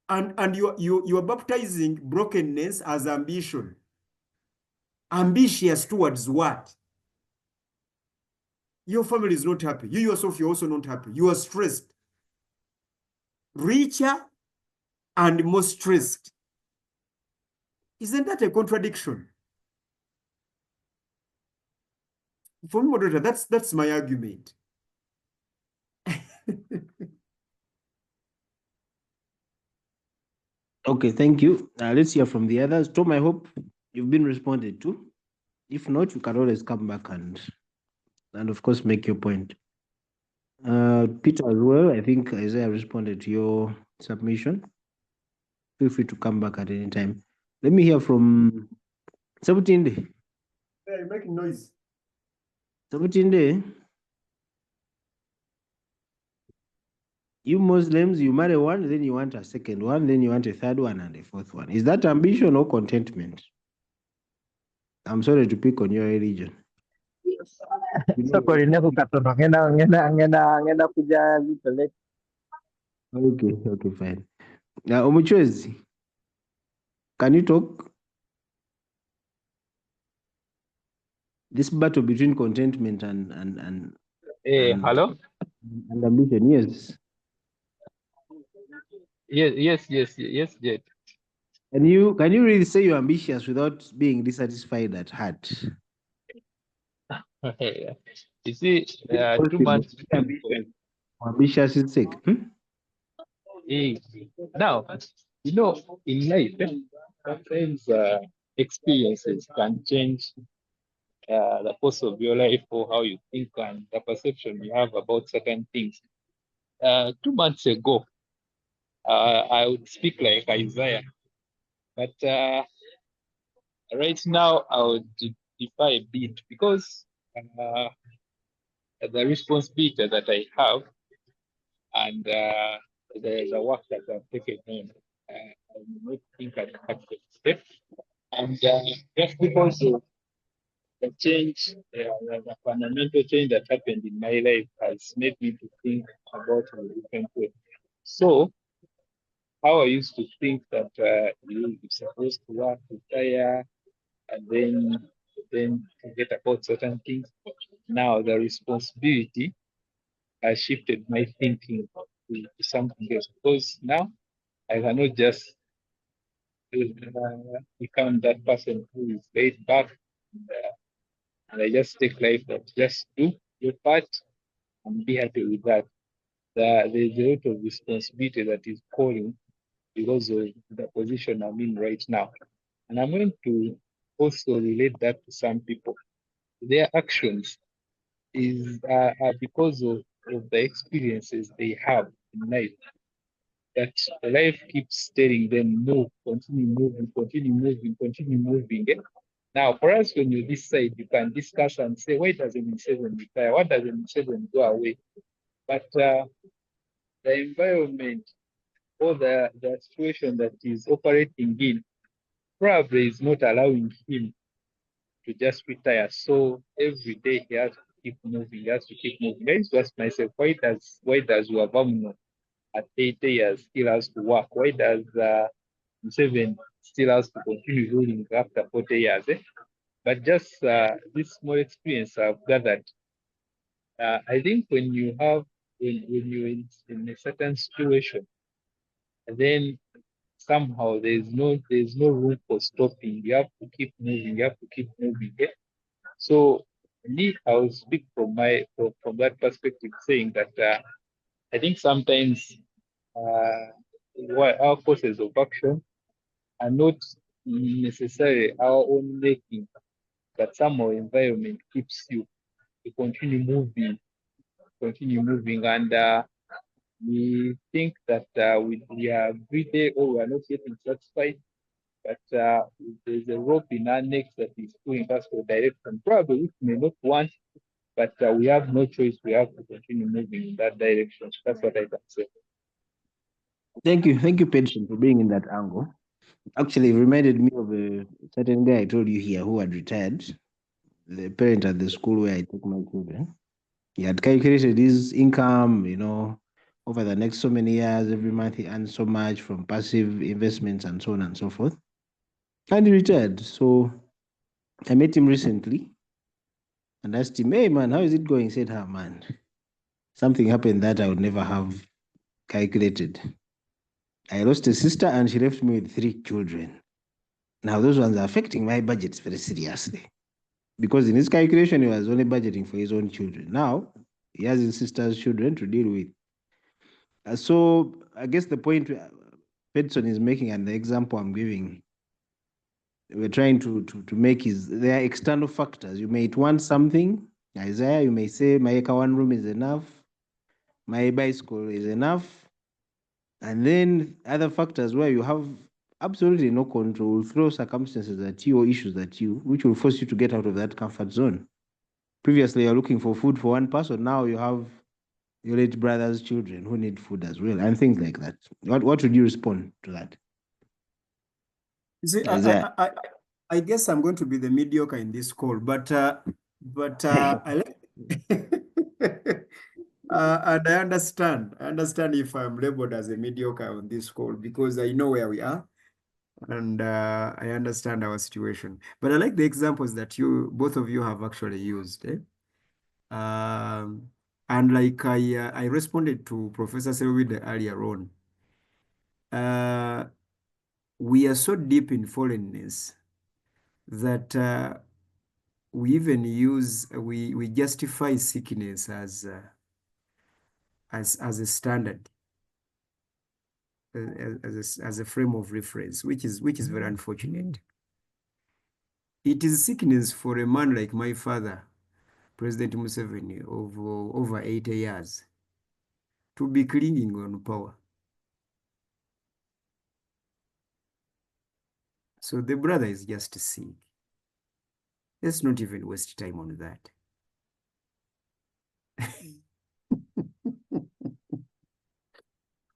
And you are baptizing brokenness as ambition. Ambitious towards what? Your family is not happy. You yourself, you're also not happy. You are stressed. Richer and more stressed. Isn't that a contradiction? For me, moderator, that's my argument. Okay, thank you. Let's hear from the others. Tom, I hope you've been responded to. If not, you can always come back and of course make your point. Peter as well, I think Isaiah responded to your submission. Feel free to come back at any time. Let me hear from Sabutinde. Yeah, you're making noise. Sabutinde, you Muslims, you marry one, then you want a second one, then you want a third one and a fourth one. Is that ambition or contentment? I'm sorry to pick on your religion. Sorry, never katono. Ngena kuja little late. Okay, fine. Now, Omuchwezi, can you talk? This battle between contentment and Hello? and ambition, yes. Yes, Jet. Can you really say you're ambitious without being dissatisfied at heart? You see, 2 months. Ambitious is sake. Now, in life, sometimes experiences can change the course of your life or how you think and the perception you have about certain things. 2 months ago, I would speak like Isaiah, but right now I would defy a bit because the responsibility that I have and the work that I've taken on, I don't think I can catch the step. And just because of the change, the fundamental change that happened in my life has made me to think about it in a different way. So, how I used to think that you're supposed to work, retire, and then forget about certain things. Now the responsibility has shifted my thinking to something else. Because now I cannot just become that person who is laid back, and I just take life that just do your part and be happy with that. There's a lot of responsibility that is calling because of the position I'm in right now. And I'm going to also relate that to some people. Their actions are because of the experiences they have in life. That life keeps telling them, move, continue moving, continue moving, continue moving. Eh? Now, for us, when you decide, you can discuss and say, why doesn't Museveni retire? Why doesn't Museveni go away? But the environment or the situation that he's operating in probably is not allowing him to just retire. So every day he has to keep moving, he has to keep moving. I used to ask myself, why does Wavamno at 80 years still has to work? Why does Museveni still has to continue ruling after 40 years? Eh? But just this small experience I've gathered, I think when you're in a certain situation, then somehow there's no room for stopping. You have to keep moving. You have to keep moving. Yeah? So me, I will speak from that perspective, saying that I think sometimes our courses of action are not necessarily our own making, but somehow environment keeps you to continue moving, and we think that we are greedy or we are not getting satisfied, but there's a rope in our necks that is pulling us to a direction, probably which may not want, but we have no choice. We have to continue moving in that direction. That's what I can say. Thank you, Pedson, for being in that angle. Actually, it reminded me of a certain guy I told you here who had retired, the parent at the school where I take my children. He had calculated his income, over the next so many years, every month he earns so much from passive investments and so on and so forth. And he retired. So I met him recently and asked him, hey man, how is it going? He said, man, something happened that I would never have calculated. I lost a sister and she left me with 3 children. Now those ones are affecting my budgets very seriously. Because in his calculation, he was only budgeting for his own children. Now he has his sister's children to deal with. So I guess the point Pedson is making and the example I'm giving, we're trying to make is there are external factors. You may want something, Isaiah, you may say my one room is enough, my bicycle is enough, and then other factors where you have absolutely no control, throw circumstances at you or issues at you, which will force you to get out of that comfort zone. Previously, you're looking for food for one person. Now you have your late brother's children who need food as well, and things like that. What would you respond to that? You see, I guess I'm going to be the mediocre in this call, but I like and I understand. I understand if I'm labeled as a mediocre on this call because I know where we are and I understand our situation. But I like the examples that both of you have actually used. And like I responded to Professor Selwyn earlier on. We are so deep in fallenness that we even we justify sickness as a standard, as a frame of reference, which is very unfortunate. It is sickness for a man like my father, President Museveni, of over 80 years, to be clinging on power. So the brother is just sick. Let's not even waste time on that.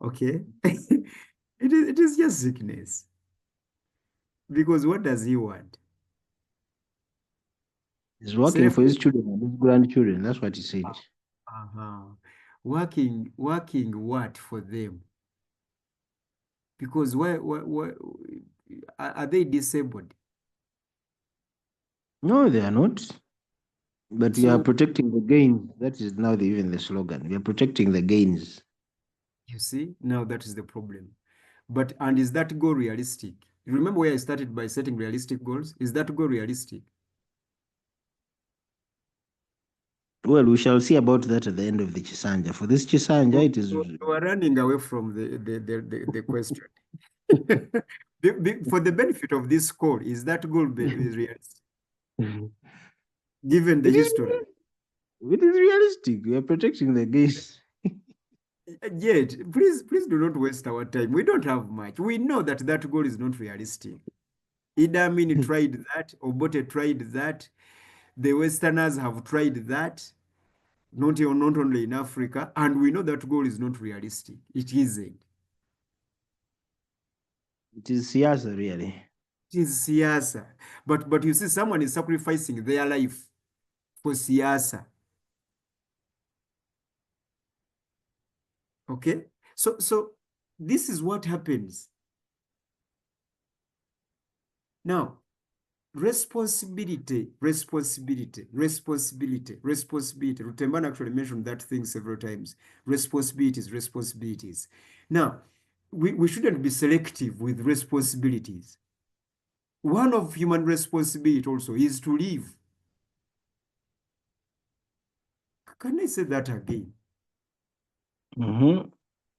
Okay? It is just sickness. Because what does he want? He's working for his children and his grandchildren. That's what he said. Working what for them? Because why are they disabled? No, they are not. But we So- are protecting the gains. That is now even the slogan. We are protecting the gains. You see, now that is the problem. And is that goal realistic? You remember where I started by setting realistic goals? Is that goal realistic? Well, we shall see about that at the end of the Chisanja. For this Chisanja, it is. You are running away from the question. For the benefit of this goal, is that goal is realistic? Given the history. It is realistic. We are protecting the gains. Yet, please do not waste our time. We don't have much. We know that that goal is not realistic. Idi Amin tried that, Obote tried that, the Westerners have tried that, not only in Africa, and we know that goal is not realistic. It isn't. It is siasa, really. It is siasa. But you see, someone is sacrificing their life for siasa. Okay? So this is what happens. Now, responsibility. Rutembana actually mentioned that thing several times. Responsibilities. Now, we shouldn't be selective with responsibilities. One of human responsibility also is to live. Can I say that again? Mm-hmm.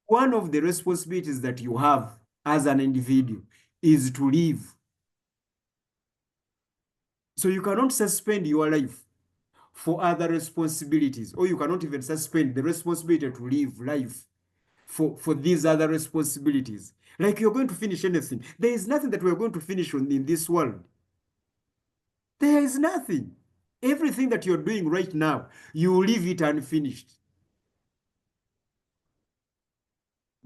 One of the responsibilities that you have as an individual is to live. So you cannot suspend your life for other responsibilities, or you cannot even suspend the responsibility to live life for these other responsibilities. Like you're going to finish anything. There is nothing that we're going to finish in this world. There is nothing. Everything that you're doing right now, you leave it unfinished.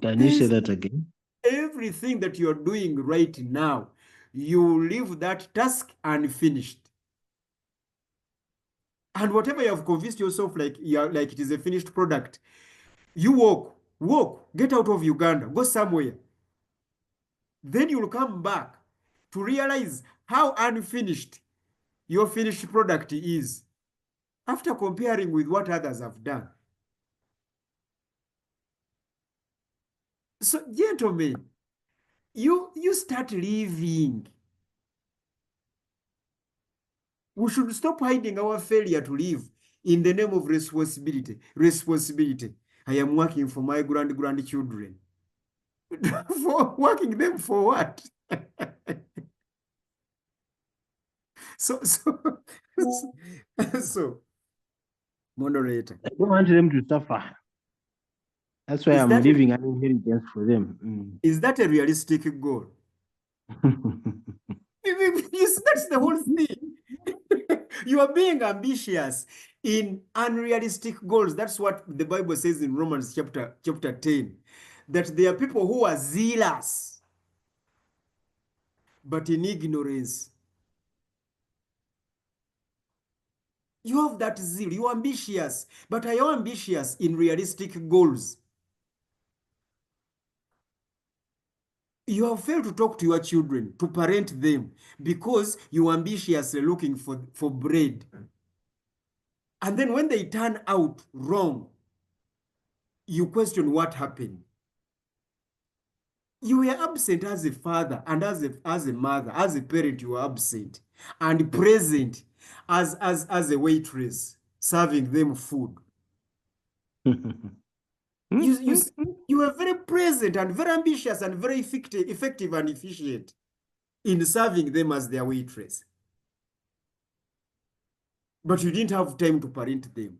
Can you say that again? Everything that you're doing right now, you leave that task unfinished. And whatever you have convinced yourself like it is a finished product, you walk, get out of Uganda, go somewhere. Then you'll come back to realize how unfinished your finished product is after comparing with what others have done. So, gentlemen, you start living. We should stop hiding our failure to live in the name of responsibility. I am working for my grandchildren. For working them for what? So, moderator. I don't want them to suffer. That's why I'm leaving an inheritance for them. Is that a realistic goal? That's the whole thing. You are being ambitious in unrealistic goals. That's what the Bible says in Romans chapter 10. That there are people who are zealous, but in ignorance. You have that zeal. You are ambitious, but are you ambitious in realistic goals? You have failed to talk to your children, to parent them, because you are ambitiously looking for bread. And then when they turn out wrong, you question what happened. You were absent as a father and as a mother, as a parent, you were absent and present as a waitress, serving them food. You were very present and very ambitious and very effective and efficient in serving them as their waitress. But you didn't have time to parent them.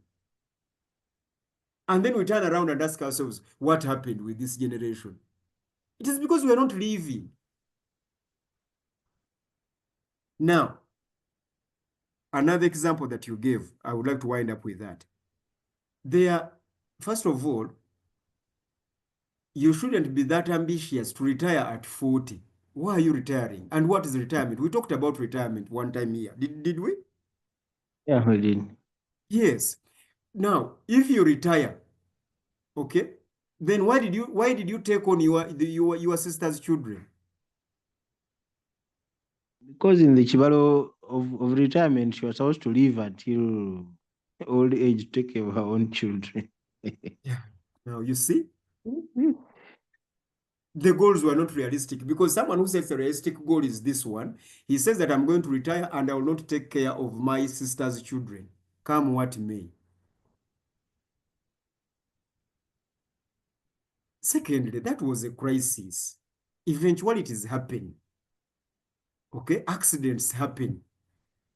And then we turn around and ask ourselves, what happened with this generation? It is because we are not living. Now, another example that you gave, I would like to wind up with that. First of all, you shouldn't be that ambitious to retire at 40. Why are you retiring? And what is retirement? We talked about retirement one time here. Did we? Yeah, we did. Yes. Now, if you retire, okay, then why did you take on your sister's children? Because in the Chibalo of retirement, you are supposed to live until old age, take care of our own children. Yeah. Now you see, the goals were not realistic, because someone who sets a realistic goal is this one. He says that I'm going to retire and I will not take care of my sister's children, come what may. Secondly, that was a crisis. Eventualities happen. Okay, accidents happen.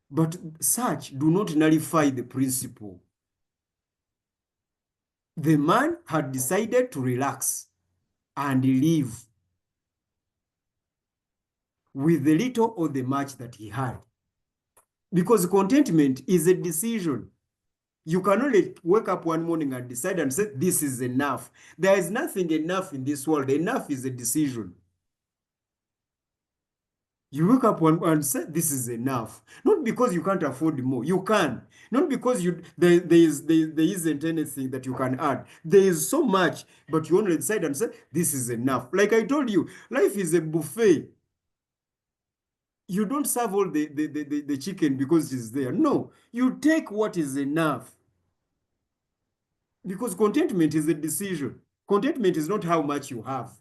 But such do not nullify the principle. The man had decided to relax and live with the little or the much that he had. Because contentment is a decision. You cannot wake up one morning and decide and say, this is enough. There is nothing enough in this world. Enough is a decision. You wake up and say, this is enough. Not because you can't afford more. You can. Not because there isn't anything that you can add. There is so much, but you only decide and say, this is enough. Like I told you, life is a buffet. You don't serve all the chicken because it's there. No, you take what is enough. Because contentment is a decision. Contentment is not how much you have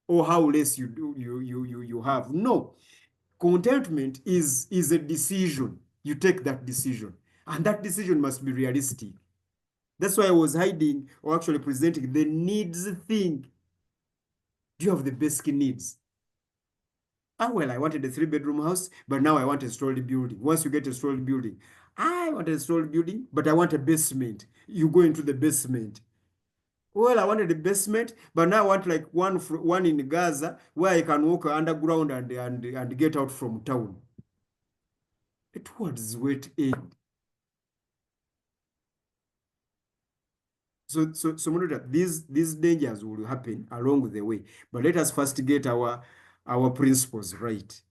or how less you have. No. Contentment is a decision. You take that decision. And that decision must be realistic. That's why I was hiding or actually presenting the needs thing. Do you have the basic needs? Ah, well, I wanted a 3-bedroom house, but now I want a story building. Once you get a story building, I want a story building, but I want a basement. You go into the basement. Well, I wanted a basement, but now I want like one in Gaza where I can walk underground and get out from town. Towards weight end. So these dangers will happen along the way. But let us first get our principles right.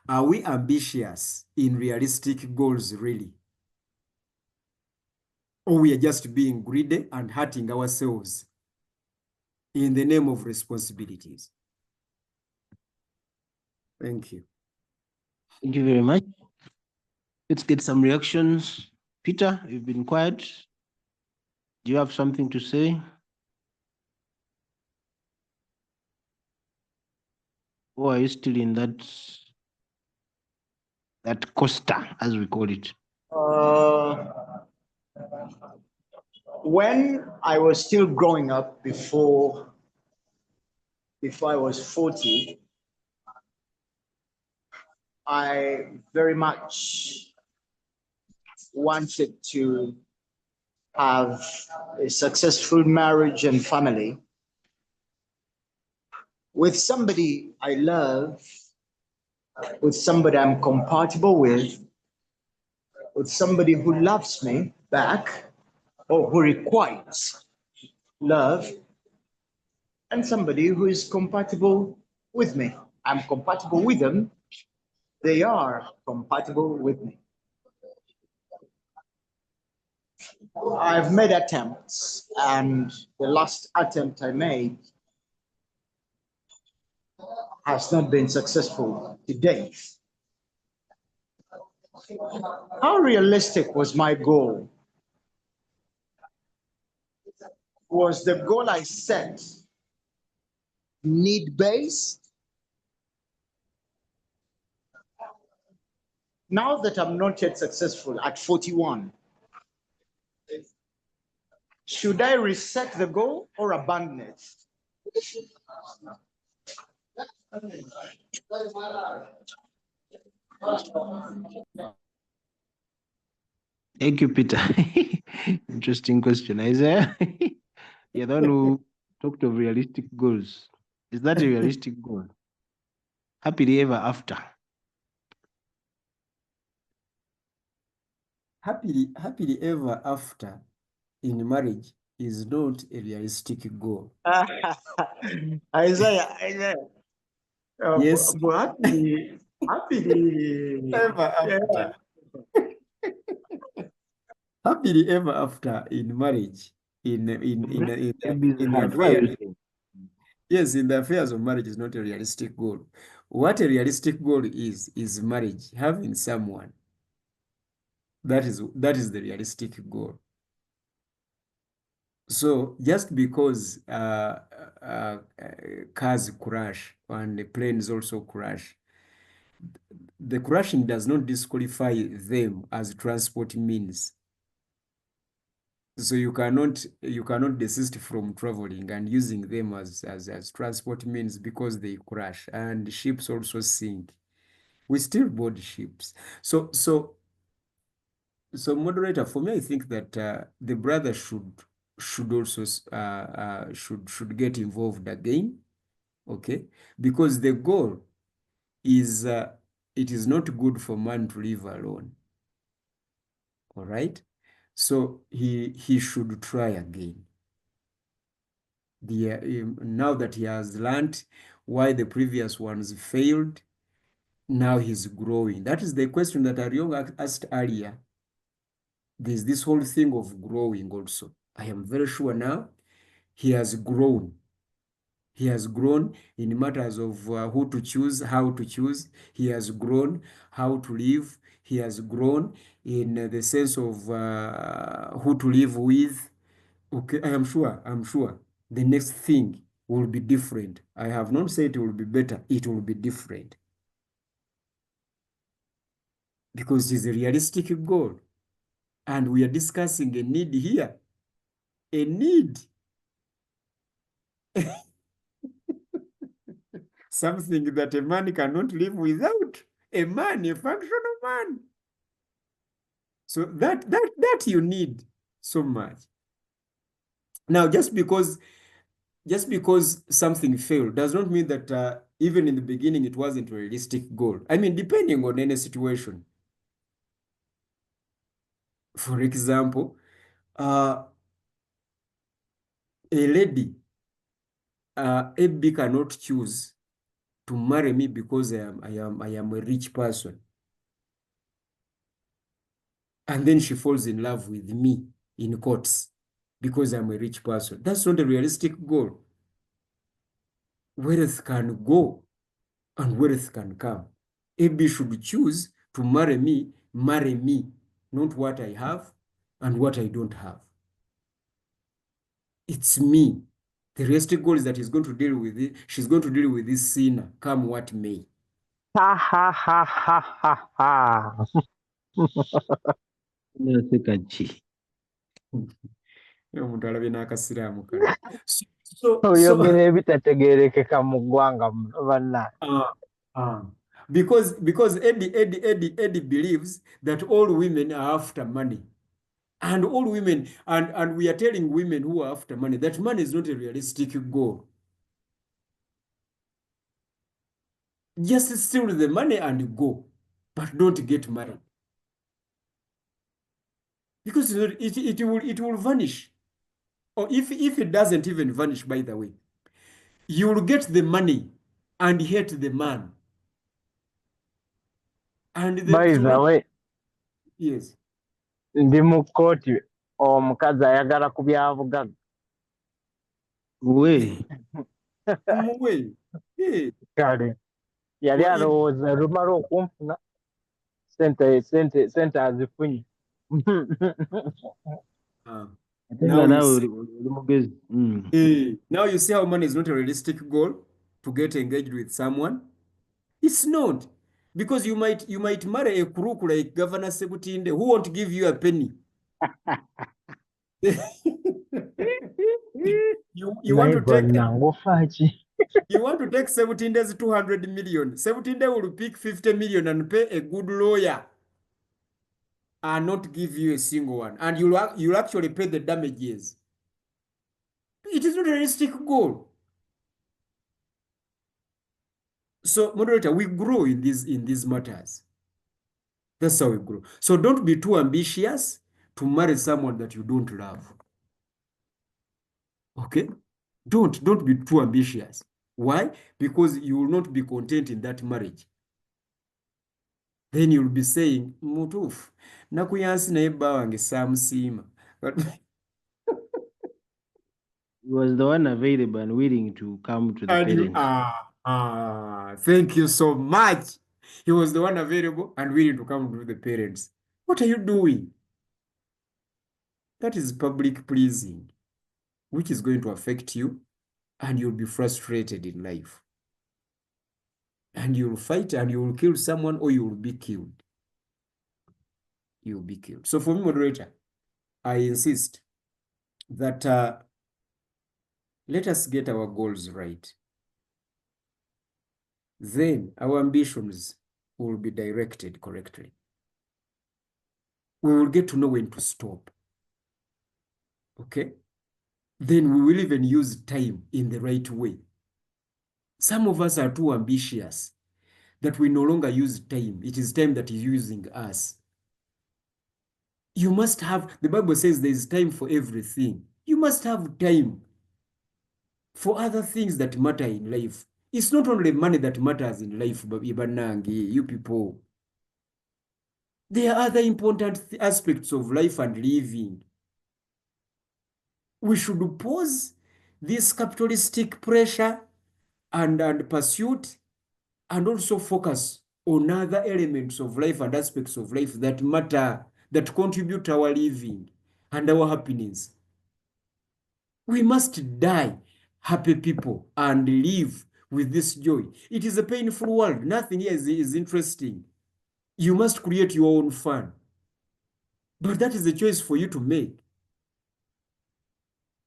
Are we ambitious in realistic goals, really? Or we are just being greedy and hurting ourselves in the name of responsibilities? Thank you. Thank you very much. Let's get some reactions. Peter, you've been quiet. Do you have something to say? Or are you still in that coaster, as we call it? When I was still growing up, before I was 40, I very much wanted to have a successful marriage and family with somebody I love, with somebody I'm compatible with somebody who loves me back or who requires love, and somebody who is compatible with me. I'm compatible with them. They are compatible with me. I've made attempts, and the last attempt I made has not been successful to date. How realistic was my goal? Was the goal I set need-based? Now that I'm not yet successful at 41, should I reset the goal or abandon it? Thank you, Peter. Interesting question, Isaiah. You're the one who talked of realistic goals. Is that a realistic goal? Happily ever after. Happily ever after in marriage is not a realistic goal. Isaiah. Yes. But happily Ever after. Happily ever after in marriage, in the affair. Yes, in the affairs of marriage is not a realistic goal. What a realistic goal is marriage, having someone That is the realistic goal. So just because cars crash and the planes also crash, the crashing does not disqualify them as transport means. So you cannot desist from traveling and using them as transport means because they crash, and ships also sink. We still board ships. So moderator, for me, I think that the brother should also should get involved again, okay? Because the goal is it is not good for man to live alone. All right? So he should try again. Now that he has learned why the previous ones failed, now he's growing. That is the question that Ariong asked earlier. There's this whole thing of growing also. I am very sure now he has grown. He has grown in matters of who to choose, how to choose. He has grown how to live. He has grown in the sense of who to live with. Okay, I'm sure the next thing will be different. I have not said it will be better. It will be different. Because it's a realistic goal. And we are discussing a need here. A need. Something that a man cannot live without. A man, a functional man. So that you need so much. Now, just because something failed does not mean that even in the beginning it wasn't a realistic goal. I mean, depending on any situation. For example, a lady, Abby cannot choose to marry me because I am a rich person. And then she falls in love with me in courts because I'm a rich person. That's not a realistic goal. Wealth can go and wealth can come. Abby should choose to marry me, not what I have and what I don't have. It's me. The realistic goal is that he's going to deal with it. She's going to deal with this sinner, come what may. Ha ha ha ha ha ha. Naseka ki? Omuntu alabye n'akasiraamu kano. Oyogera ebitategeerekeka mu ggwanga banna. Because Eddie believes that all women are after money. And all women, and we are telling women who are after money that money is not a realistic goal. Just steal the money and go, but don't get married. Because it will vanish. Or if it doesn't even vanish, by the way, you will get the money and hate the man. And By the way, yes. ndi mu kkooti omukazi ayagala ku byabugagga. We. Kale yali alowooza lumala okumfuna sente azifunye. Now you see how money is not a realistic goal to get engaged with someone. It's not, because you might marry a crook like Governor Sebutinde who won't give you a penny. you want to take you want to take Sebutinde's 200 million. Sebutinde will pick 50 million and pay a good lawyer and not give you a single one. And you'll actually pay the damages. It is not a realistic goal. So, moderator, we grow in these matters. That's how we grow. So don't be too ambitious to marry someone that you don't love. Okay? Don't be too ambitious. Why? Because you will not be content in that marriage. Then you'll be saying, Mutuf, nakuyansi naye bba wange saamusiima. He was the one available and willing to come to the parents. Thank you so much. He was the one available and willing to come to the parents. What are you doing? That is public pleasing, which is going to affect you, and you'll be frustrated in life. And you'll fight and you will kill someone, or you will be killed. You'll be killed. So for me, moderator, I insist that let us get our goals right. Then our ambitions will be directed correctly. We will get to know when to stop. Okay? Then we will even use time in the right way. Some of us are too ambitious that we no longer use time. It is time that is using us. You must have, the Bible says there is time for everything. You must have time for other things that matter in life. It's not only money that matters in life, but you people. There are other important aspects of life and living. We should pause this capitalistic pressure and pursuit, and also focus on other elements of life and aspects of life that matter, that contribute to our living and our happiness. We must die happy people and live with this joy. It is a painful world. Nothing here is interesting. You must create your own fun. But that is a choice for you to make.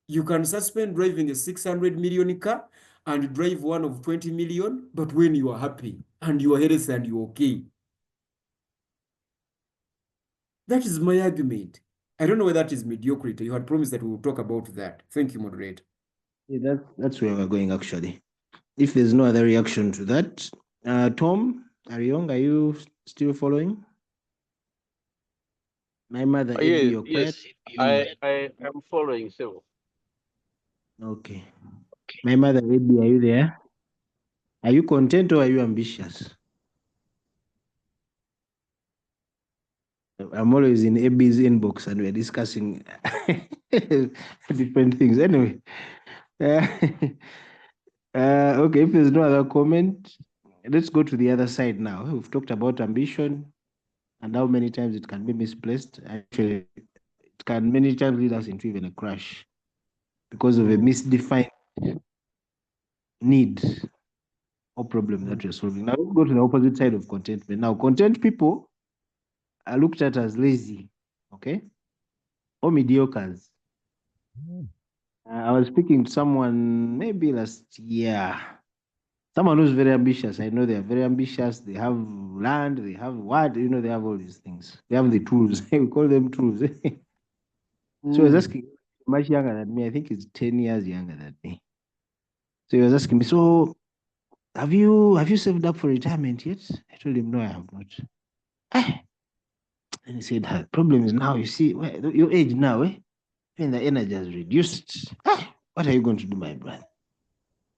You can suspend driving a 600 million car and drive one of 20 million, but when you are happy and you are healthy and you're okay. That is my argument. I don't know whether that is mediocrity. You had promised that we will talk about that. Thank you, moderator. Yeah, that's where we're going actually. If there's no other reaction to that, Tom Ariong, are you still following? My mother, Abby, Yes, you're quiet. I am following so. Okay. My mother, Abby, are you there? Are you content or are you ambitious? I'm always in Abby's inbox and we're discussing different things. Anyway, okay, if there's no other comment, let's go to the other side now. We've talked about ambition and how many times it can be misplaced. Actually, it can many times lead us into even a crash because of a misdefined need or problem that you're solving. Now, let's go to the opposite side of contentment. Now, content people are looked at as lazy, okay, or mediocres. I was speaking to someone maybe last year, someone who's very ambitious. I know they're very ambitious. They have land, they have what, they have all these things. They have the tools. We call them tools. So I was asking, much younger than me. I think he's 10 years younger than me. So he was asking me, so have you saved up for retirement yet? I told him, no, I have not. And he said, the problem is now, you see, your age now, when the energy has reduced, what are you going to do, my brother?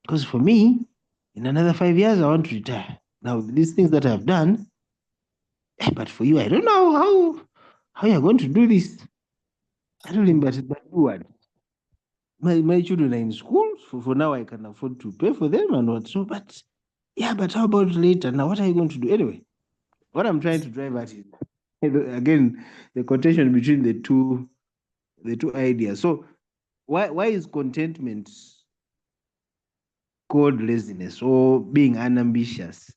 Because for me, in another 5 years, I want to retire. Now, these things that I've done, but for you, I don't know how you're going to do this. I told him, but do what? My children are in school. For now, I can afford to pay for them and what. So, but how about later? Now, what are you going to do? Anyway, what I'm trying to drive at is, again, the quotation between the two ideas. So, why is contentment called laziness or being unambitious?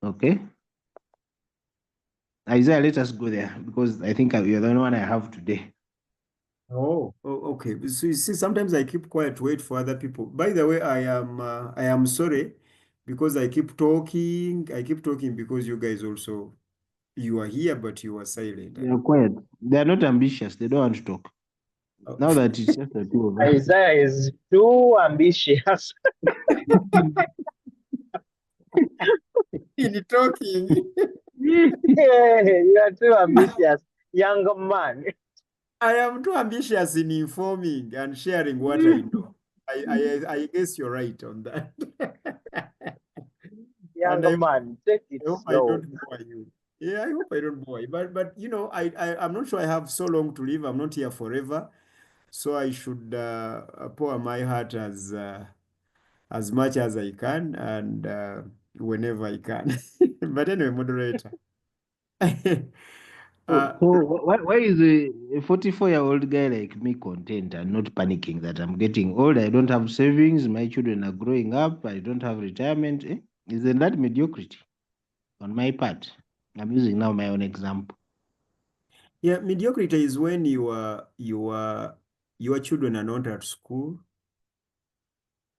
Okay. Isaiah, let us go there because I think you're the only one I have today. Oh, okay. So you see, sometimes I keep quiet to wait for other people. By the way, I am sorry because I keep talking. I keep talking because you guys also, you are here, but you are silent. They are quiet. They are not ambitious. They don't want to talk. Oh. Now that it's just the two of us. Isaiah is too ambitious. In talking. You are too ambitious, young man. I am too ambitious in informing and sharing what I know. I guess you're right on that. Young And man, take it I hope I slow. don't bore you. Yeah, I hope I don't bore you. But I'm not sure I have so long to live. I'm not here forever. So I should pour my heart as much as I can. And whenever I can. But anyway, moderator. Why is a 44-year-old guy like me content and not panicking that I'm getting old? I don't have savings. My children are growing up. I don't have retirement. Isn't that mediocrity on my part? I'm using now my own example. Yeah, mediocrity is when your children are not at school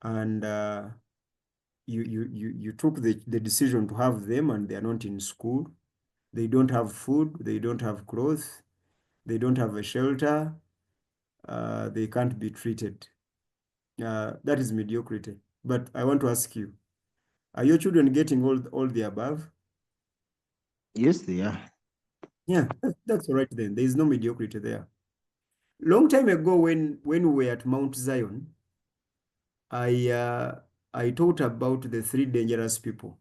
and you took the decision to have them and they are not in school. They don't have food, they don't have clothes, they don't have a shelter, they can't be treated. That is mediocrity. But I want to ask you, are your children getting all the above? Yes, they are. Yeah, that's all right then. There is no mediocrity there. Long time ago when we were at Mount Zion, I taught about the 3 dangerous people.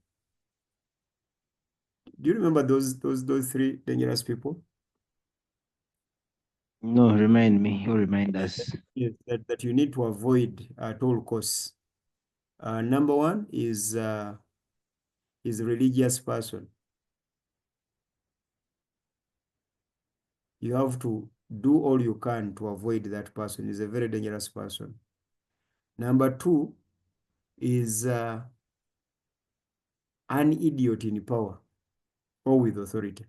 Do you remember those 3 dangerous people? No, remind me or remind us. Yes, that you need to avoid at all costs. Number 1 is a religious person. You have to do all you can to avoid that person. He's a very dangerous person. Number 2 is an idiot in power or with authority.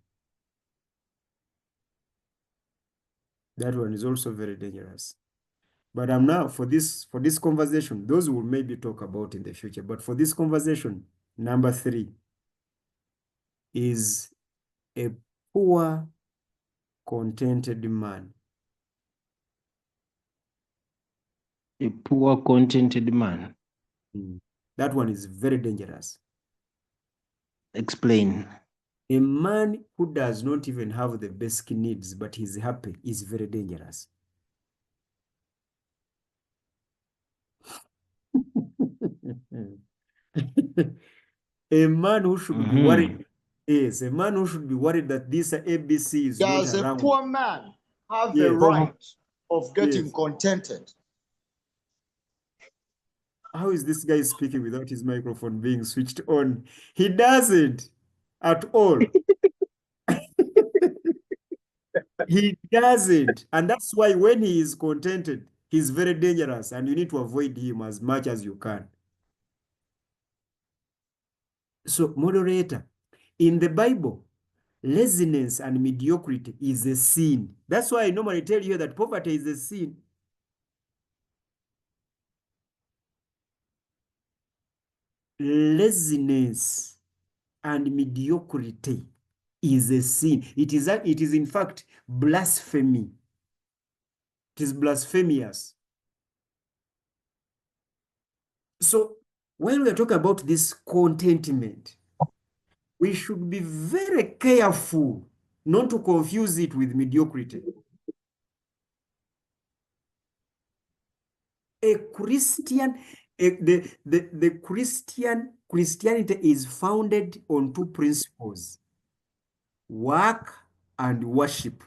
That one is also very dangerous. But I'm now for this conversation, those will maybe talk about in the future. But for this conversation, number 3 is a poor, contented man. A poor, contented man. That one is very dangerous. Explain. A man who does not even have the basic needs, but he's happy, is very dangerous. A man who should be worried. Yes, a man who should be worried that this ABC is Does not a around. poor man have the Yes. right of getting Yes. contented? How is this guy speaking without his microphone being switched on? He doesn't at all. He doesn't. And that's why when he is contented, he's very dangerous and you need to avoid him as much as you can. So, moderator, in the Bible, laziness and mediocrity is a sin. That's why I normally tell you that poverty is a sin. Laziness and mediocrity is a sin. It is in fact blasphemy. It is blasphemous. So when we are talking about this contentment, we should be very careful not to confuse it with mediocrity. A Christian, the Christianity is founded on 2 principles: work and worship.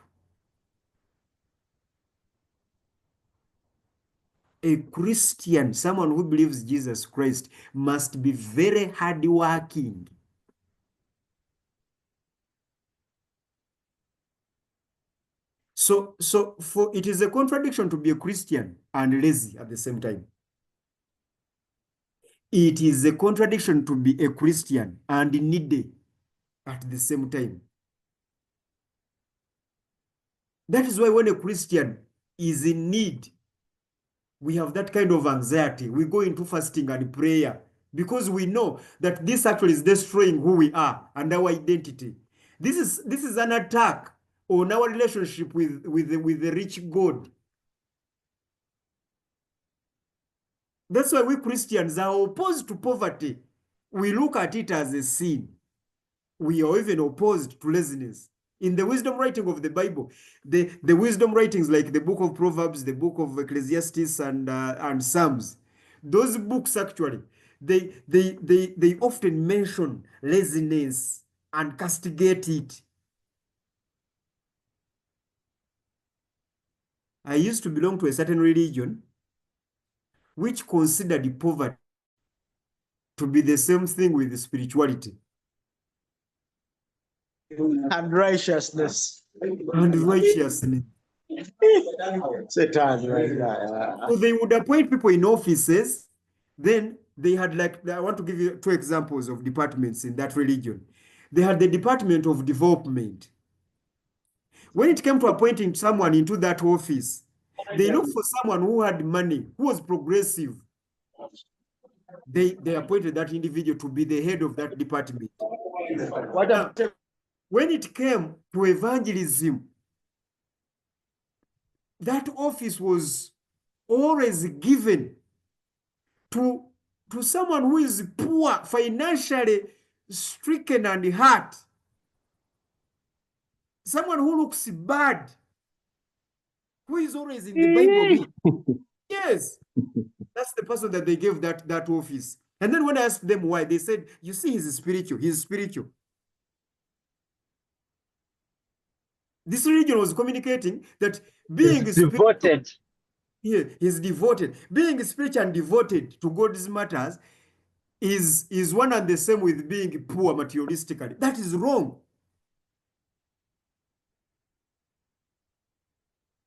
A Christian, someone who believes Jesus Christ, must be very hardworking. So for it is a contradiction to be a Christian and lazy at the same time. It is a contradiction to be a Christian and needy at the same time. That is why when a Christian is in need, we have that kind of anxiety. We go into fasting and prayer because we know that this actually is destroying who we are and our identity. This is an attack on our relationship with the rich God. That's why we Christians are opposed to poverty. We look at it as a sin. We are even opposed to laziness. In the wisdom writing of the Bible, the wisdom writings like the book of Proverbs, the book of Ecclesiastes, and Psalms, those books actually, they often mention laziness and castigate it. I used to belong to a certain religion which considered poverty to be the same thing with spirituality And righteousness. and righteousness. Satan, right there. So they would appoint people in offices. Then they had, like, I want to give you 2 examples of departments in that religion. They had the Department of Development. When it came to appointing someone into that office, they looked for someone who had money, who was progressive. They appointed that individual to be the head of that department. Now, when it came to evangelism, that office was always given to someone who is poor, financially stricken and hurt. Someone who looks bad, who is always in the Bible. Yes, that's the person that they gave that office. And then when I asked them why, they said, you see, he's spiritual. He's spiritual. This religion was communicating that being Devoted. Yeah, he's devoted. Being spiritual and devoted to God's matters is one and the same with being poor materialistically. That is wrong.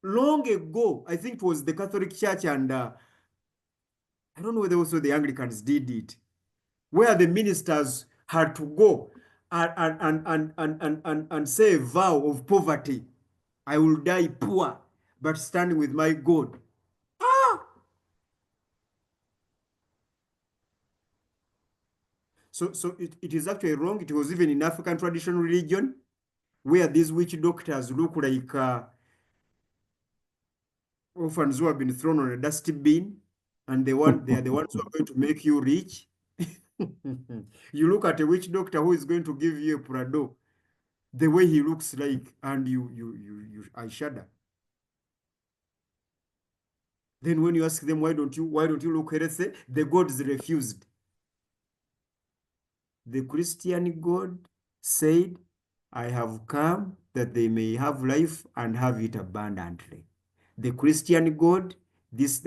Long ago, I think it was the Catholic Church and I don't know whether also the Anglicans did it, where the ministers had to go and say a vow of poverty. I will die poor, but standing with my God. So it is actually wrong. It was even in African traditional religion, where these witch doctors look like orphans who have been thrown on a dusty bin, and they are the ones who are going to make you rich. You look at a witch doctor who is going to give you a Prado, the way he looks like, and I shudder. Then when you ask them, why don't you look healthy? The gods refused. The Christian God said, I have come that they may have life and have it abundantly. The Christian God, this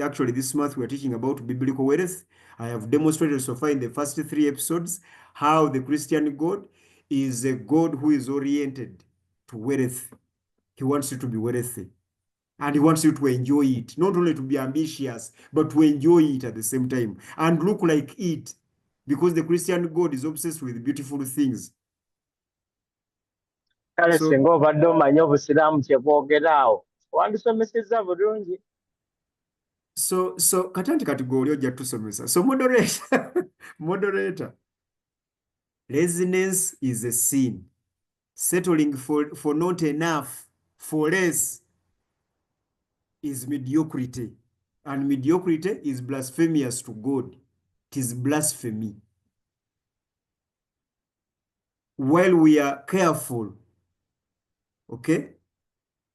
month we're teaching about biblical wealth. I have demonstrated so far in the first 3 episodes how the Christian God is a God who is oriented to wealth. He wants you to be wealthy. And he wants you to enjoy it, not only to be ambitious, but to enjoy it at the same time and look like it, because the Christian God is obsessed with beautiful things. Kale So- singa obadde omanyi obusiraamu kye bwogera awo wandisomesezza bulungi. So katanti kati gwe oli ojja tusomesa. So moderator, laziness is a sin. Settling for not enough, for less, is mediocrity. And mediocrity is blasphemous to God. It is blasphemy. While we are careful, okay,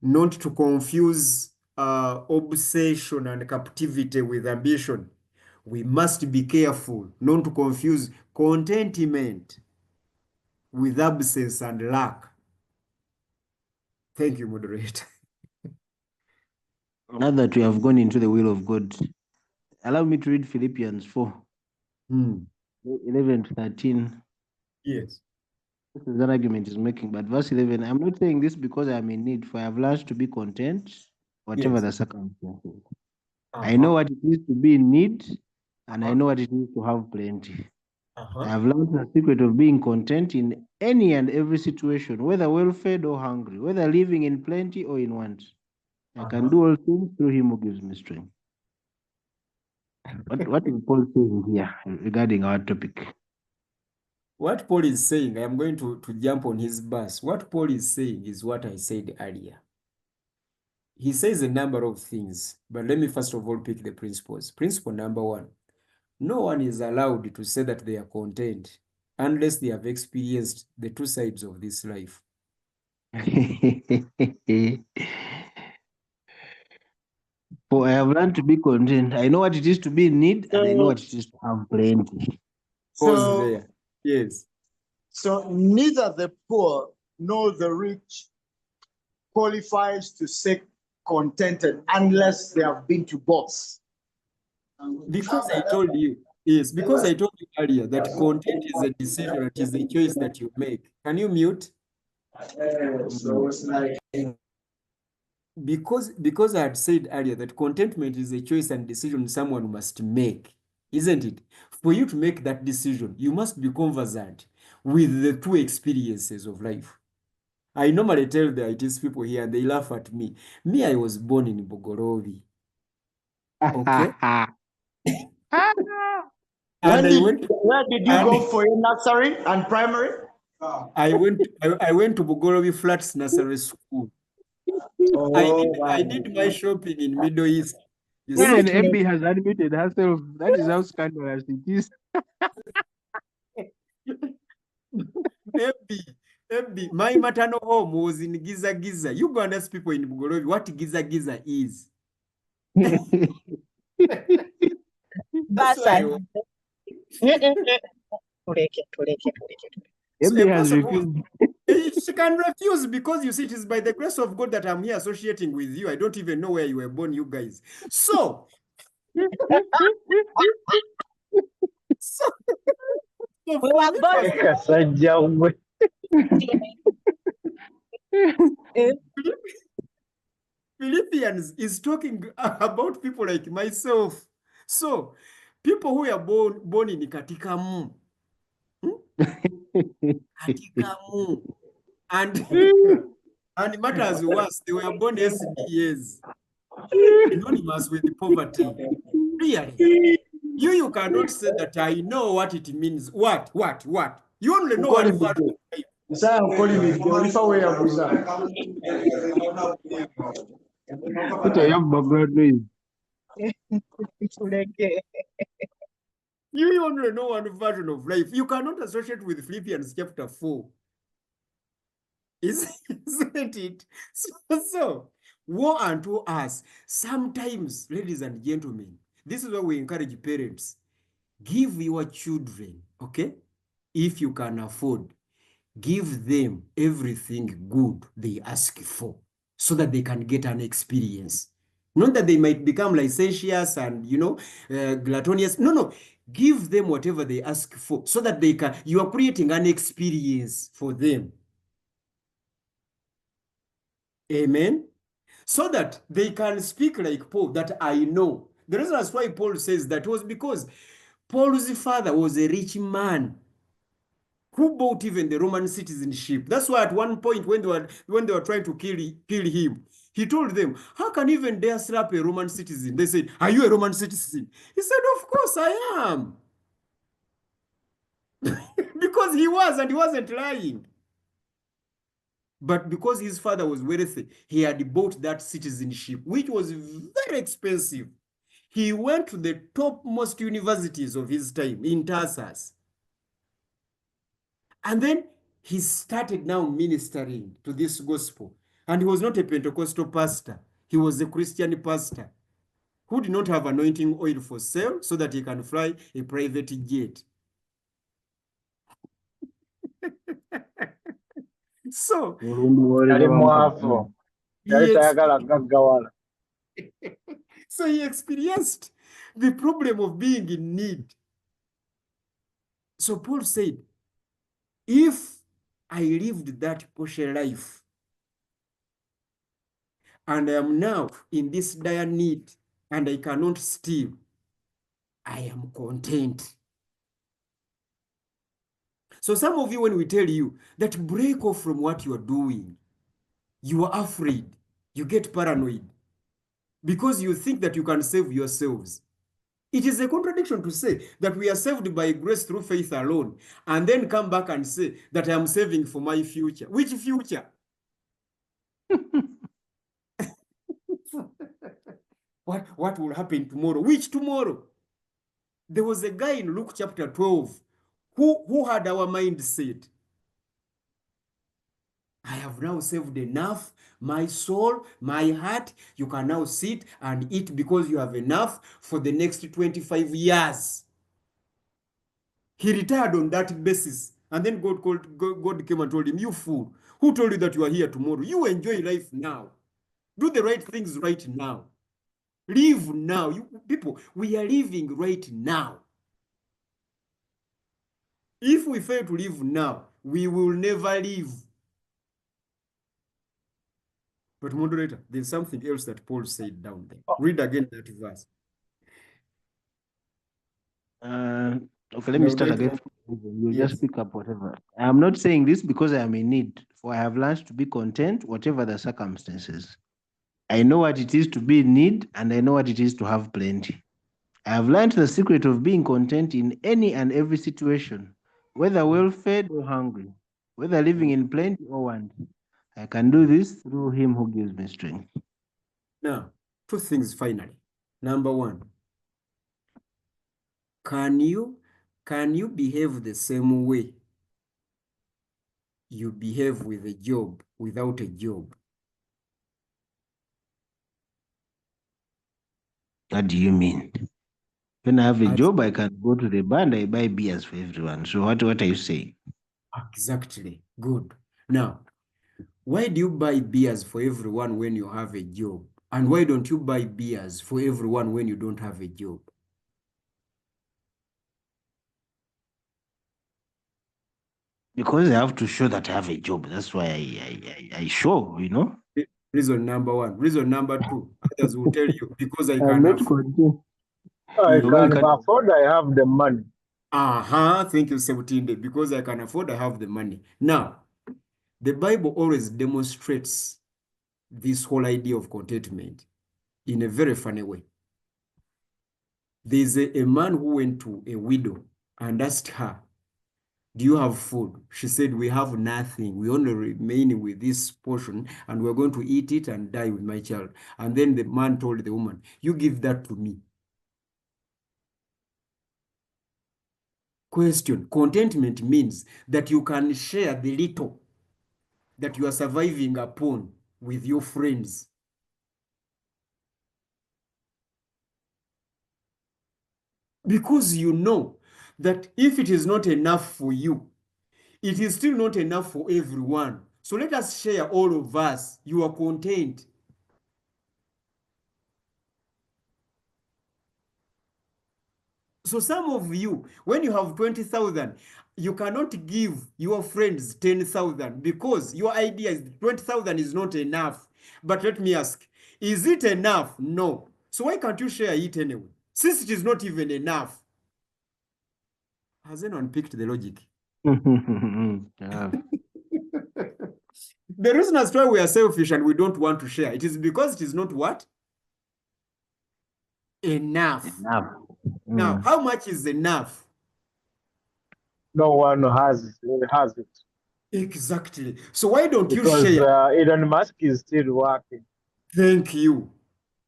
not to confuse obsession and captivity with ambition, we must be careful not to confuse contentment with absence and lack. Thank you, moderator. Now that we have gone into the will of God, allow me to read Philippians 4, 11 to 13. Yes. This is an argument he's making, but verse 11, I'm not saying this because I'm in need, for I have learned to be content, whatever Yes. the circumstances. I know what it is to be in need, and I know what it is to have plenty. I have learned the secret of being content in any and every situation, whether well-fed or hungry, whether living in plenty or in want. I can do all things through him who gives me strength. What is Paul saying here regarding our topic? What Paul is saying, I am going to jump on his bus. What Paul is saying is what I said earlier. He says a number of things, but let me first of all pick the principles. Principle number 1, no one is allowed to say that they are content unless they have experienced the 2 sides of this life. For I have learned to be content. I know what it is to be in need, and I know what it is to have plenty. Pause So, there. Yes. so neither the poor nor the rich qualifies to say contented unless they have been to both. Because I told you, Yes, because I told you earlier that content is a decision, it is a choice that you make. Can you mute? So it's like Because I had said earlier that contentment is a choice and decision someone must make, isn't it? For you to make that decision, you must be conversant with the two experiences of life. I normally tell the ITiS people here, and they laugh at me. Me, I was born in Bogorovi. Okay? And where did you go for your nursery and primary? I went to Bogorovi Flats Nursery School. I did my shopping in Middle East. You see? Even MB has admitted herself. That is how scandalous it is. MB, my maternal home was in Giza Giza. You go and ask people in Bugorovi what Giza Giza is. That's why MB has refused. she can refuse because you see, it is by the grace of God that I'm here associating with you. I don't even know where you were born, you guys. So, Philippians is talking about people like myself. So, people who are born in Katikamu. Katikamu. And matters worse, they were born SDAs, synonymous with poverty. Really? You cannot say that I know what it means. What? You only know one part of life. I'm calling me. You only know one version of life. You cannot associate with Philippians chapter 4. Isn't it? So, woe unto us. Sometimes, ladies and gentlemen, this is why we encourage parents. Give your children, okay? If you can afford, give them everything good they ask for so that they can get an experience. Not that they might become licentious and, gluttonous. No. Give them whatever they ask for so that you are creating an experience for them. Amen? So that they can speak like Paul, that I know. The reason that's why Paul says that was because Paul's father was a rich man who bought even the Roman citizenship. That's why at one point when they were trying to kill him, he told them, how can you even dare slap a Roman citizen? They said, are you a Roman citizen? He said, of course I am. Because he was, and he wasn't lying. But because his father was wealthy, he had bought that citizenship, which was very expensive. He went to the topmost universities of his time in Tarsus. And then he started now ministering to this gospel. And he was not a Pentecostal pastor. He was a Christian pastor who did not have anointing oil for sale so that he can fly a private jet. So, so he experienced the problem of being in need. So Paul said, if I lived that Porsche life and I am now in this dire need and I cannot steal, I am content. So some of you, when we tell you that break off from what you are doing, you are afraid, you get paranoid because you think that you can save yourselves. It is a contradiction to say that we are saved by grace through faith alone and then come back and say that I am saving for my future. Which future? What will happen tomorrow? Which tomorrow? There was a guy in Luke chapter 12 who had our mindset. I have now saved enough, my soul, my heart. You can now sit and eat because you have enough for the next 25 years. He retired on that basis. And then God came and told him, you fool, who told you that you are here tomorrow? You enjoy life now. Do the right things right now. Live now. People, we are living right now. If we fail to live now, we will never live. But moderator, there's something else that Paul said down there. Read again that verse. Okay, let me start Moderator. again. You Yes. just pick up whatever. I'm not saying this because I am in need, for I have learned to be content, whatever the circumstances. I know what it is to be in need, and I know what it is to have plenty. I have learned the secret of being content in any and every situation, whether well fed or hungry, whether living in plenty or want. I can do this through him who gives me strength. Now, two things finally. Number one, can you behave the same way you behave with a job without a job? What do you mean? When I have a As- job, I can go to the bar and I buy beers for everyone. So what are you saying? Exactly. Good. Now, why do you buy beers for everyone when you have a job? And why don't you buy beers for everyone when you don't have a job? Because I have to show that I have a job. That's why I show, you know. Reason number one. Reason number two, others will tell you, because I I'm can not afford. content. I So why can can't afford, I have the money. Thank you, 17 day. Because I can afford, I have the money. Now, the Bible always demonstrates this whole idea of contentment in a very funny way. There's a man who went to a widow and asked her, do you have food? She said, we have nothing. We only remain with this portion and we're going to eat it and die with my child. And then the man told the woman, you give that to me. Question, contentment means that you can share the little that you are surviving upon with your friends. Because you know that if it is not enough for you, it is still not enough for everyone. So let us share, all of us. You are content. So some of you, when you have 20,000, you cannot give your friends 10,000 because your idea is 20,000 is not enough. But let me ask, is it enough? No. So why can't you share it anyway? Since it is not even enough. Has anyone picked the logic? Yeah. The reason as to why we are selfish and we don't want to share, it is because it is not what? Enough. Enough. Now, how much is enough? No one has it. Exactly. So why don't you Because share? Elon Musk is still working. Thank you.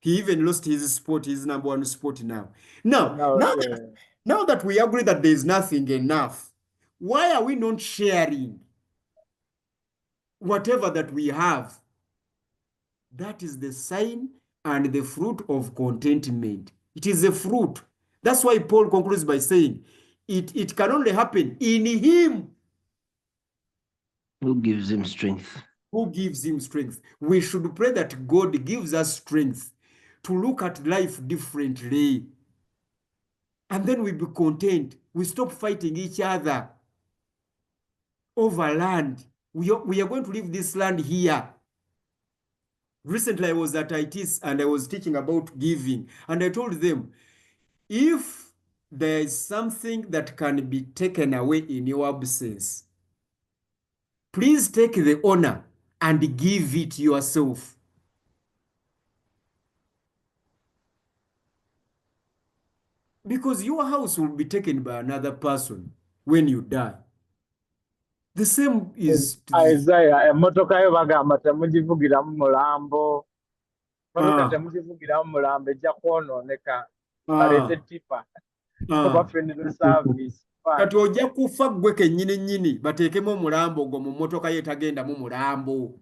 He even lost his spot, his number one spot now. Now, now that we agree that there is nothing enough, why are we not sharing whatever that we have? That is the sign and the fruit of contentment. It is a fruit. That's why Paul concludes by saying, it can only happen in him Who gives him strength? who gives him strength. We should pray that God gives us strength to look at life differently. And then we be content. We stop fighting each other over land. We are going to leave this land here. Recently, I was at ITiS and I was teaching about giving. And I told them, if there is something that can be taken away in your absence, please take the honor and give it yourself. Because your house will be taken by another person when you die. The same is to the, Isaiah, emotoka yo bagamba temugivugiramu mulambo. Motoka temugivugiramu mulambo ejja kwonooneka. Baleete tipa. Oba funeral service. kati ojja kufa gwe kennyini nnyini bateekemu omulambo gwo mu mmotoka ye tagendamu mulambo.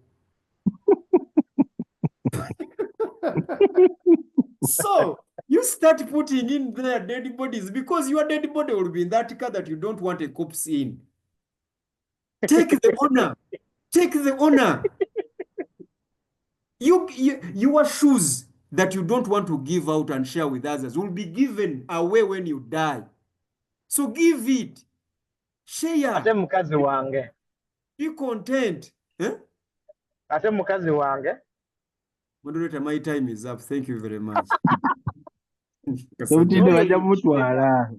So you start putting in their dead bodies because your dead body will be in that car that you don't want a corpse in. Take the honor. Take the honor. Your shoes that you don't want to give out and share with others will be given away when you die. So give it. Share. ate mukazi wange Be content. ate mukazi wange Moderator, my time is up. Thank you very much. Sebutinde Oyo bajja ye mutwala.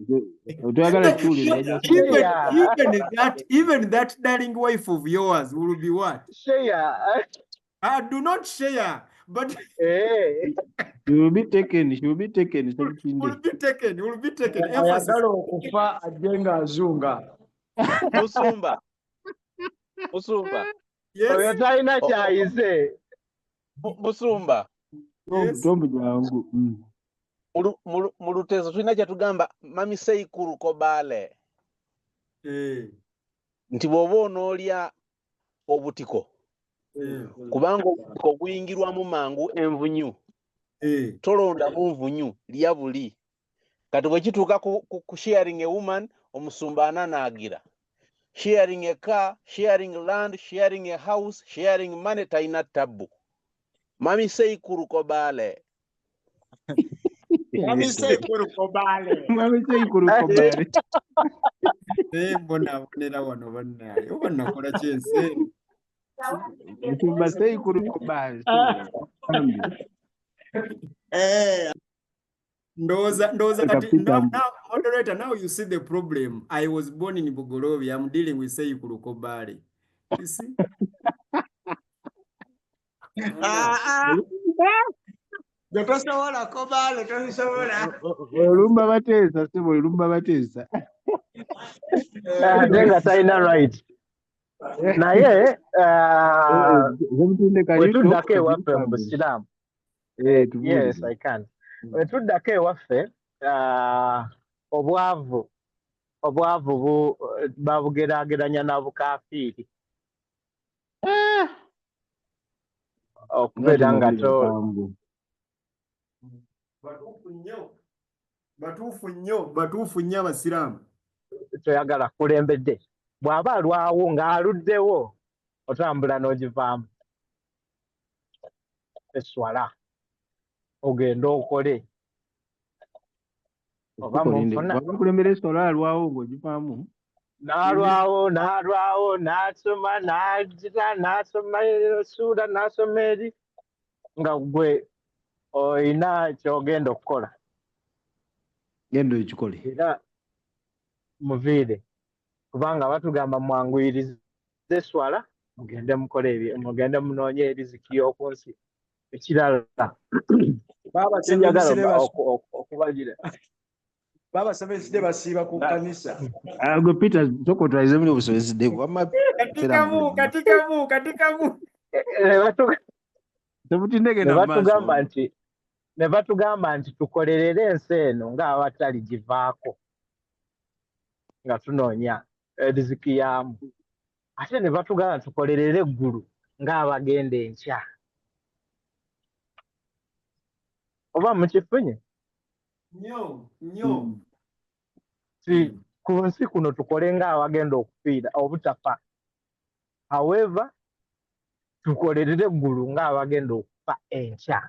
Otwagala tuwulira bajja kumutwala. Even that darling wife of yours will be what? share Do not share, but She will be taken. She will be taken. Sebutinde. will be taken. Will be taken. Emphasis. ayagala okufa ajenga azunga. Musumba. Musumba. oyo Yes. talina kyayise Musumba. Yes. Tombu jangu. Mu Lutezo tulina kye tugamba mami seikulu kobaale. Nti bw'oba onoolya obutiko kubanga obutiko buyingirwamu mangu envunyu tolondamu nvunyu lya buli kati bwe kituuka ku sharing a woman omusumba ananaagira sharing a car, sharing land, sharing a house, sharing money talina tabbu. Mami seikulu kobaale. Mami seikulu kobaale. Mami seikulu kobaale. Mbona abonera wano bannaye oba nakola kyense. Musumba seikulu kobaale. Ndoza kati now, moderator, now you see the problem. I was born in Bugolobi. I'm dealing with Seikulu Kobale. You see? Tosobola kobaale tosobola. Olumba bateesa sebo olumba bateesa. ate nga talina right naye wetuddako ewaffe mu busiraamu yes I can wetuddako ewaffe obwavu babugeraageranya na bukafiiri okubeera nga batuufu nnyo abasiraamu toyagala kulembedde bw'aba alwawo ng'aluddewo otambula n'ogivaamu eswala ogenda okole oba munfuna kulembera eswala alwawo ng'ogivaamu n'alwawo n'asoma n'agira n'asoma suula n'asoma eri nga gwe oyina ky'ogenda okukola genda ekikole era muviire kubanga batugamba mwanguyirize eswala mugende mukole ebyo mugende munoonye eriziki y'oku nsi ekirala njagala okubagira Babasabenzide basiiba ku kanisa. gwe Peter tokotwalize muli obusobezidde katikamu ne batugamba nti tukolerere ensi eno ng'abatali givaako nga tunoonya eriziki yaamu ate ne batugamba tukolerere eggulu ng'abagenda enkya oba mukifunye nnyo ku nsi kuno tukole ng'abagenda okufiira obutafa however tukolerere eggulu ng'abagenda okufa enkya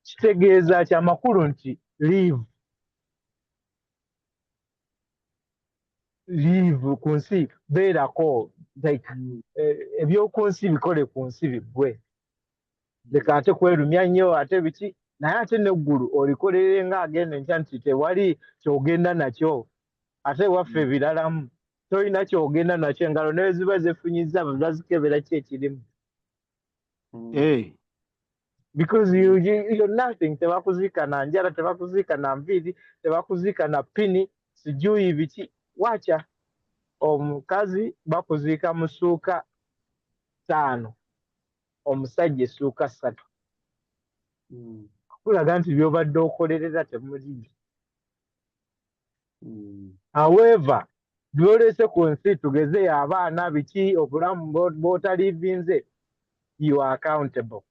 kitegeeza kyamakulu nti live ku nsi beerako ebyoku nsi bikole ku nsi biggwe leka ate kwerumya nnyo ate biki naye ate neggulu olikolere ng'agenda enkya nti tewali kyogenda nakyo ate waffe biralamu tolina kyogenda nakyo engalo naye ziba zefunyiza bazikebera ki ekirimu because you're nothing tebakuziika na njala tebakuziika na nviiri tebakuziika na pini sijuyi biki wacha omukazi bakuziika mu ssuuka 5 omusajja essuuka 3 kulaga nti byobadde okolerera temulibyo however byolese ku nsi tugezeyo abaana biki obulamu bwotalivinze you are accountable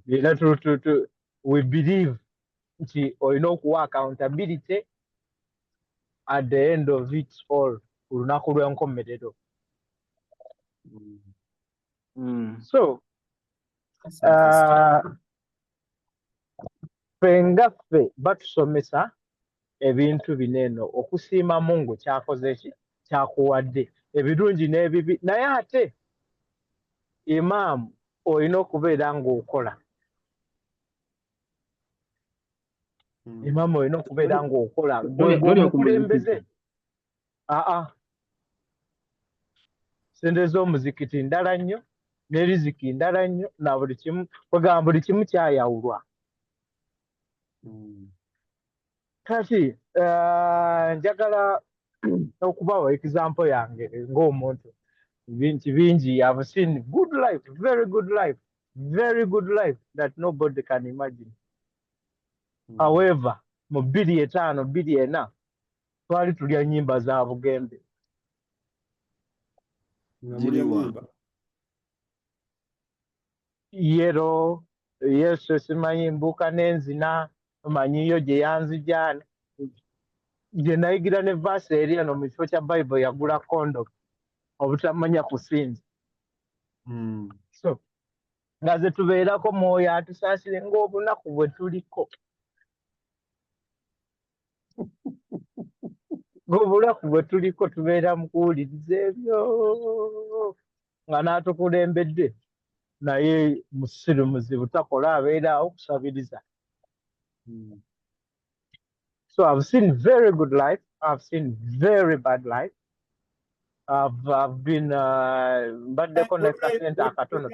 era we believe nti olina okuwa accountability at the end of it all ku lunaku lw'enkomerero so ffe ngaffe batusomesa ebintu bineno okusiima Mungu kyakoze ki kyakuwadde ebirungi n'ebibi naye ate imaamu olina okubeera ng'okola imaamu olina okubeera ng'okola gw'omukulembeze sente z'omuzikiti ndala nnyo ne riziki ndala nnyo na buli kimu kwegamba buli kimu kyayawulwa kati njagala okubawa example yange ng'omuntu bintu bingi I've seen good life very good life that nobody can imagine however mu 2005 2004 twali tulya nnyimba za Bugembe yero yesu simanyi mbuuka n'enzina manyiyo gye yanzijana gye nayigira ne vaasi eri eno mu kifo kya Bible yagula kondo obutamanya kusinza so nga ze tubeerako mwoyo atusaasire ng'obunaku bwe tuliko ng'obunaku bwe tuliko tubeera mu kuwuliriza ebyo nga n'atukulembedde naye musiru muzibu takola abeeraawo kusabiriza so I've seen very good life I've seen very bad life I've been mbaddeko n'ekasente akatono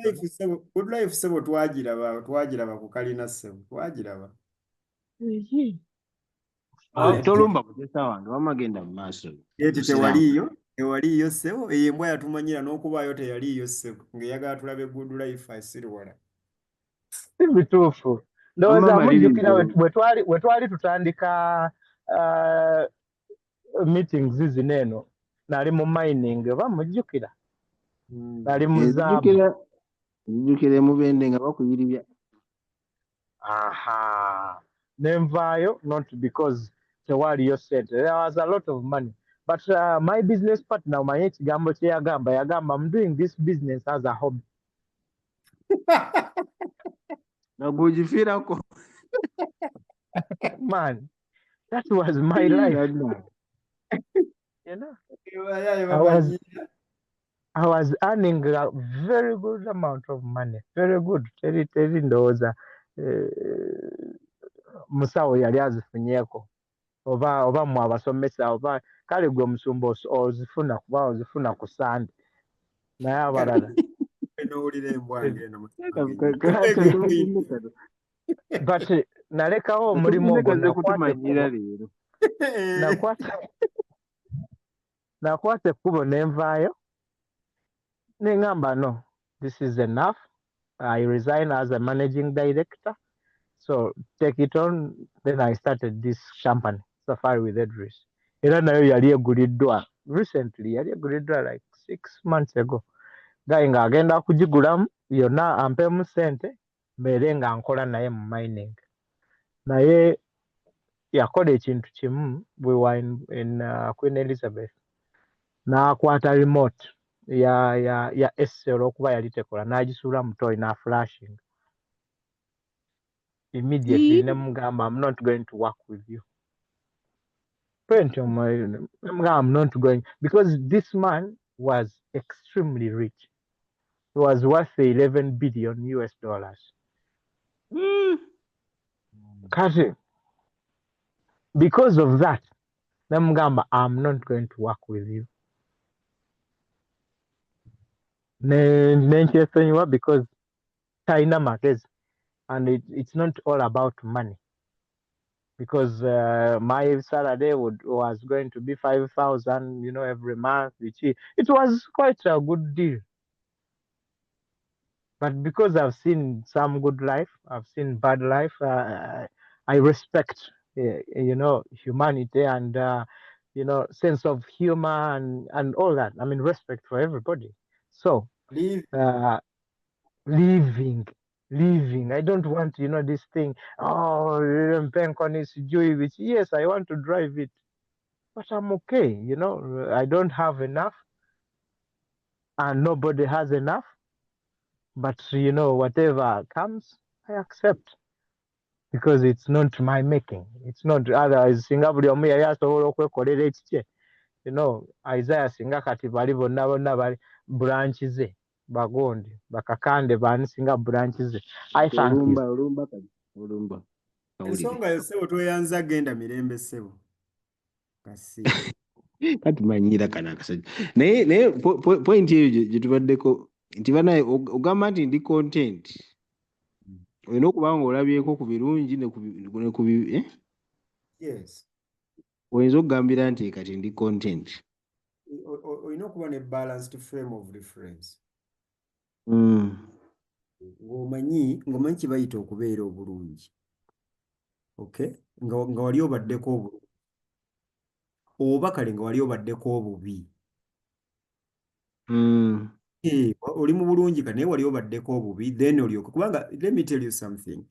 good life sebo twagiraba ku kalina sebo twagiraba tolumba kugesa wange wamagenda mu maaso eti tewaliyo sebo eyo embwa yatumanyira n'okubaayo teyaliyo sebo ng'eyagala tulabe good life asiriwala si bituufu ndowooza mujjukira we twali tutandika meetings zino eno nali mu mining oba mujjukira nali mu zaabu jjukira Mubende nga bakuyiribya nenvaayo not because tewaliyo sente there was a lot of money but my business partner omanye ekigambo kye yagamba I'm doing this business as a hobby nagugifiirako man that was my life you know I was earning a very good amount of money very good teri ndowooza musawo yali azifunyeeko oba mu abasomesa oba kale gwe musumba ozifuna kuba ozifuna ku Sande naye abalala but nalekawo omulimu ogwo nakwata ekkubo nenvaayo neŋŋamba no this is enough I resign as a managing director so take it on then I started this company Safari with Edris era nayo yali eguliddwa recently yali eguliddwa like 6 months ago gayi ng'agenda kugigulamu yonna ampeemu sente mbeere nga nkola naye mu mining naye yakola ekintu kimu we were in Queen Elizabeth n'akwata remote ya SL okuba yali tekola n'agisuula mu toy n'aflashing immediately nemugamba I'm not going to work with you I'm not going because this man was extremely rich he was worth 11 billion US dollars kati because of that nemugamba I'm not going to work with you nenkyesenyiwa because talina magezi and it's not all about money because my salary was going to be 5,000 you know every month which it was quite a good deal but because I've seen some good life I've seen bad life I respect you know humanity and you know sense of humor and all that I mean respect for everybody so living I don't want you know this thing yes I want to drive it but I'm okay you know I don't have enough and nobody has enough but you know whatever comes I accept because it's not my making. It's not otherwise singa buli omu yali asobola okwekolera ekikye. You know, Isaiah singa kati bali bonna bali branch ze bagondi bakakande bani singa branch ze. I thank you. Olumba. Ensonga yo ssebo tweyanza genda mirembe ssebo. Kasi. Kati manyira kana akasajja. Naye point eyo gye tubaddeko nti banaye ogamba nti ndi content. Olina okuba nga olabyeko ku birungi ne ku bibi. Yes. Oyinza okugambira nti kati ndi content. Olina okuba ne balanced frame of reference. Ng'omanyi kye bayita okubeera obulungi. Okay? Nga wali obaddeko obulungi. Oba kale nga wali obaddeko obubi. Oli mu bulungi kale naye wali obaddeko obubi then olyoka kubanga let me tell you something.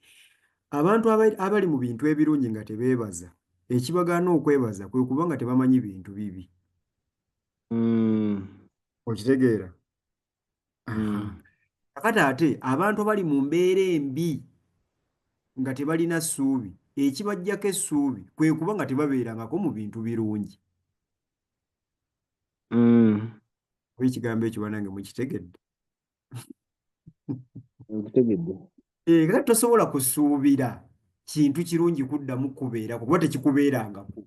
Abantu abali mu bintu ebirungi nga tebeebaza ekibagaana okwebaza kwe kuba nga tebamanyi bintu bibi. Okitegeera? Kakati ate abantu abali mu mbeera embi nga tebalina ssuubi ekibajjako essuubi kwe kuba nga tebabeerangako mu bintu birungi. Oba ekigambo ekyo banange mukitegedde? Kati tosobola kusuubira kintu kirungi kuddamu kubeerako kuba tekikubeerangako.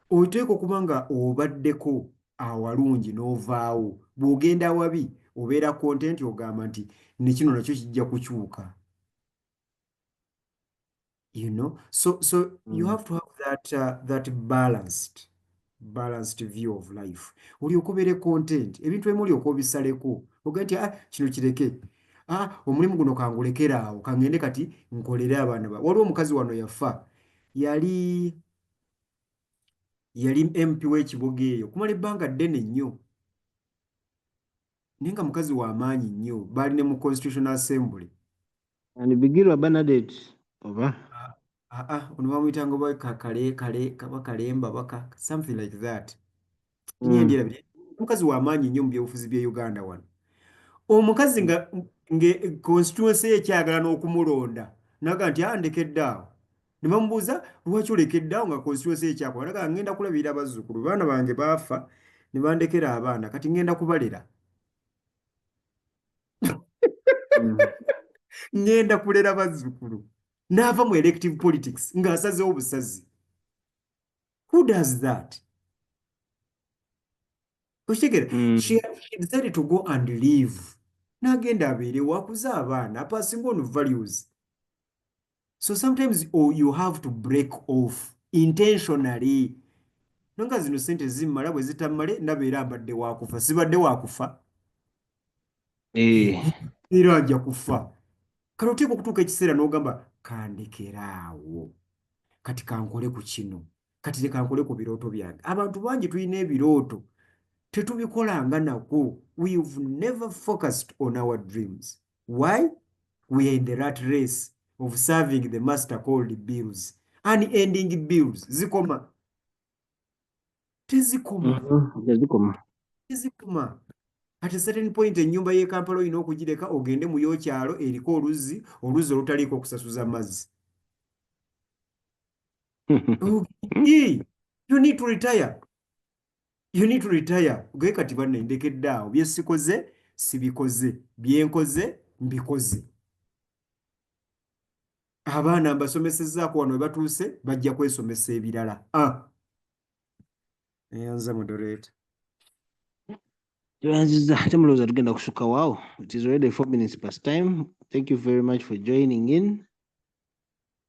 Oteeka okuba nga obaddeko awalungi n'ovaawo bw'ogenda wabi obeera content ogamba nti ne kino nakyo kijja kukyuka. You know, so you have to have that balanced view of life. Olyoka obeere content ebintu ebimu olyoka obisaleko oga nti kino kireke, omulimu guno kangulekere awo kangende kati nkolere abaana ba. Waliwo omukazi wano yafa yali MP w'ekibuga eyo kumala ebbanga ddene nnyo naye nga mukazi w'amaanyi nnyo baali ne mu Constitutional Assembly. And Bigirwa Bernadette oba ono bamuyitanga Kalemba baka something like that. Omukazi w'amaanyi nnyo mu byobufuzi bya Uganda wano. Omukazi nga constituency ye ekyagala n'okumulonda naga nti ndekedde awo. Ne bamubuuza lwaki olekedde awo nga constituency ye ekyakola naga ngenda kulabirira abazzukulu baana bange baafa ne bandekera abaana kati ngenda kubalera. Ngenda kulera bazzukulu. N'ava mu elective politics ng'asazeewo obusazi. Who does that? She decided to go and live. N'agenda abeere wakuza abaana passing on values. So sometimes you have to break off intentionally. Nonga zino sente zimmala bwe zitammale nabeera abadde waakufa sibadde waakufa. Era ajja kufa. Kale oteeka okutuuka ekiseera n'ogamba kandekeraawo kati kankole ku kino kati kankole ku birooto byange. Abantu bangi tulina ebirooto tetubikolanga nako. We've never focused on our dreams. Why? We are in the rat race of serving the master called bills. Unending bills. Zikoma. Tezikoma. At a certain point ennyumba y'e Kampala olina okugireka ogende mu y'okyalo eriko oluzzi olutaliiko okusasuza mazzi. You need to retire. Ogaye kati banne ndekedde awo bye sikoze sibikoze bye nkoze mbikoze. Abaana mbasomesezzaako wano we batuuse bajja kwesomesa ebirala. Eyanza moderator. Temulowooza tugenda kusukka waawo. It is already 4 minutes past time. Thank you very much for joining in.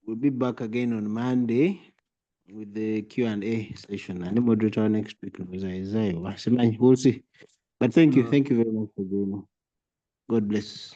We'll be back again on Monday with the Q&A session. And the moderator next week was Isaiah. We'll see. But thank you very much for joining. God bless.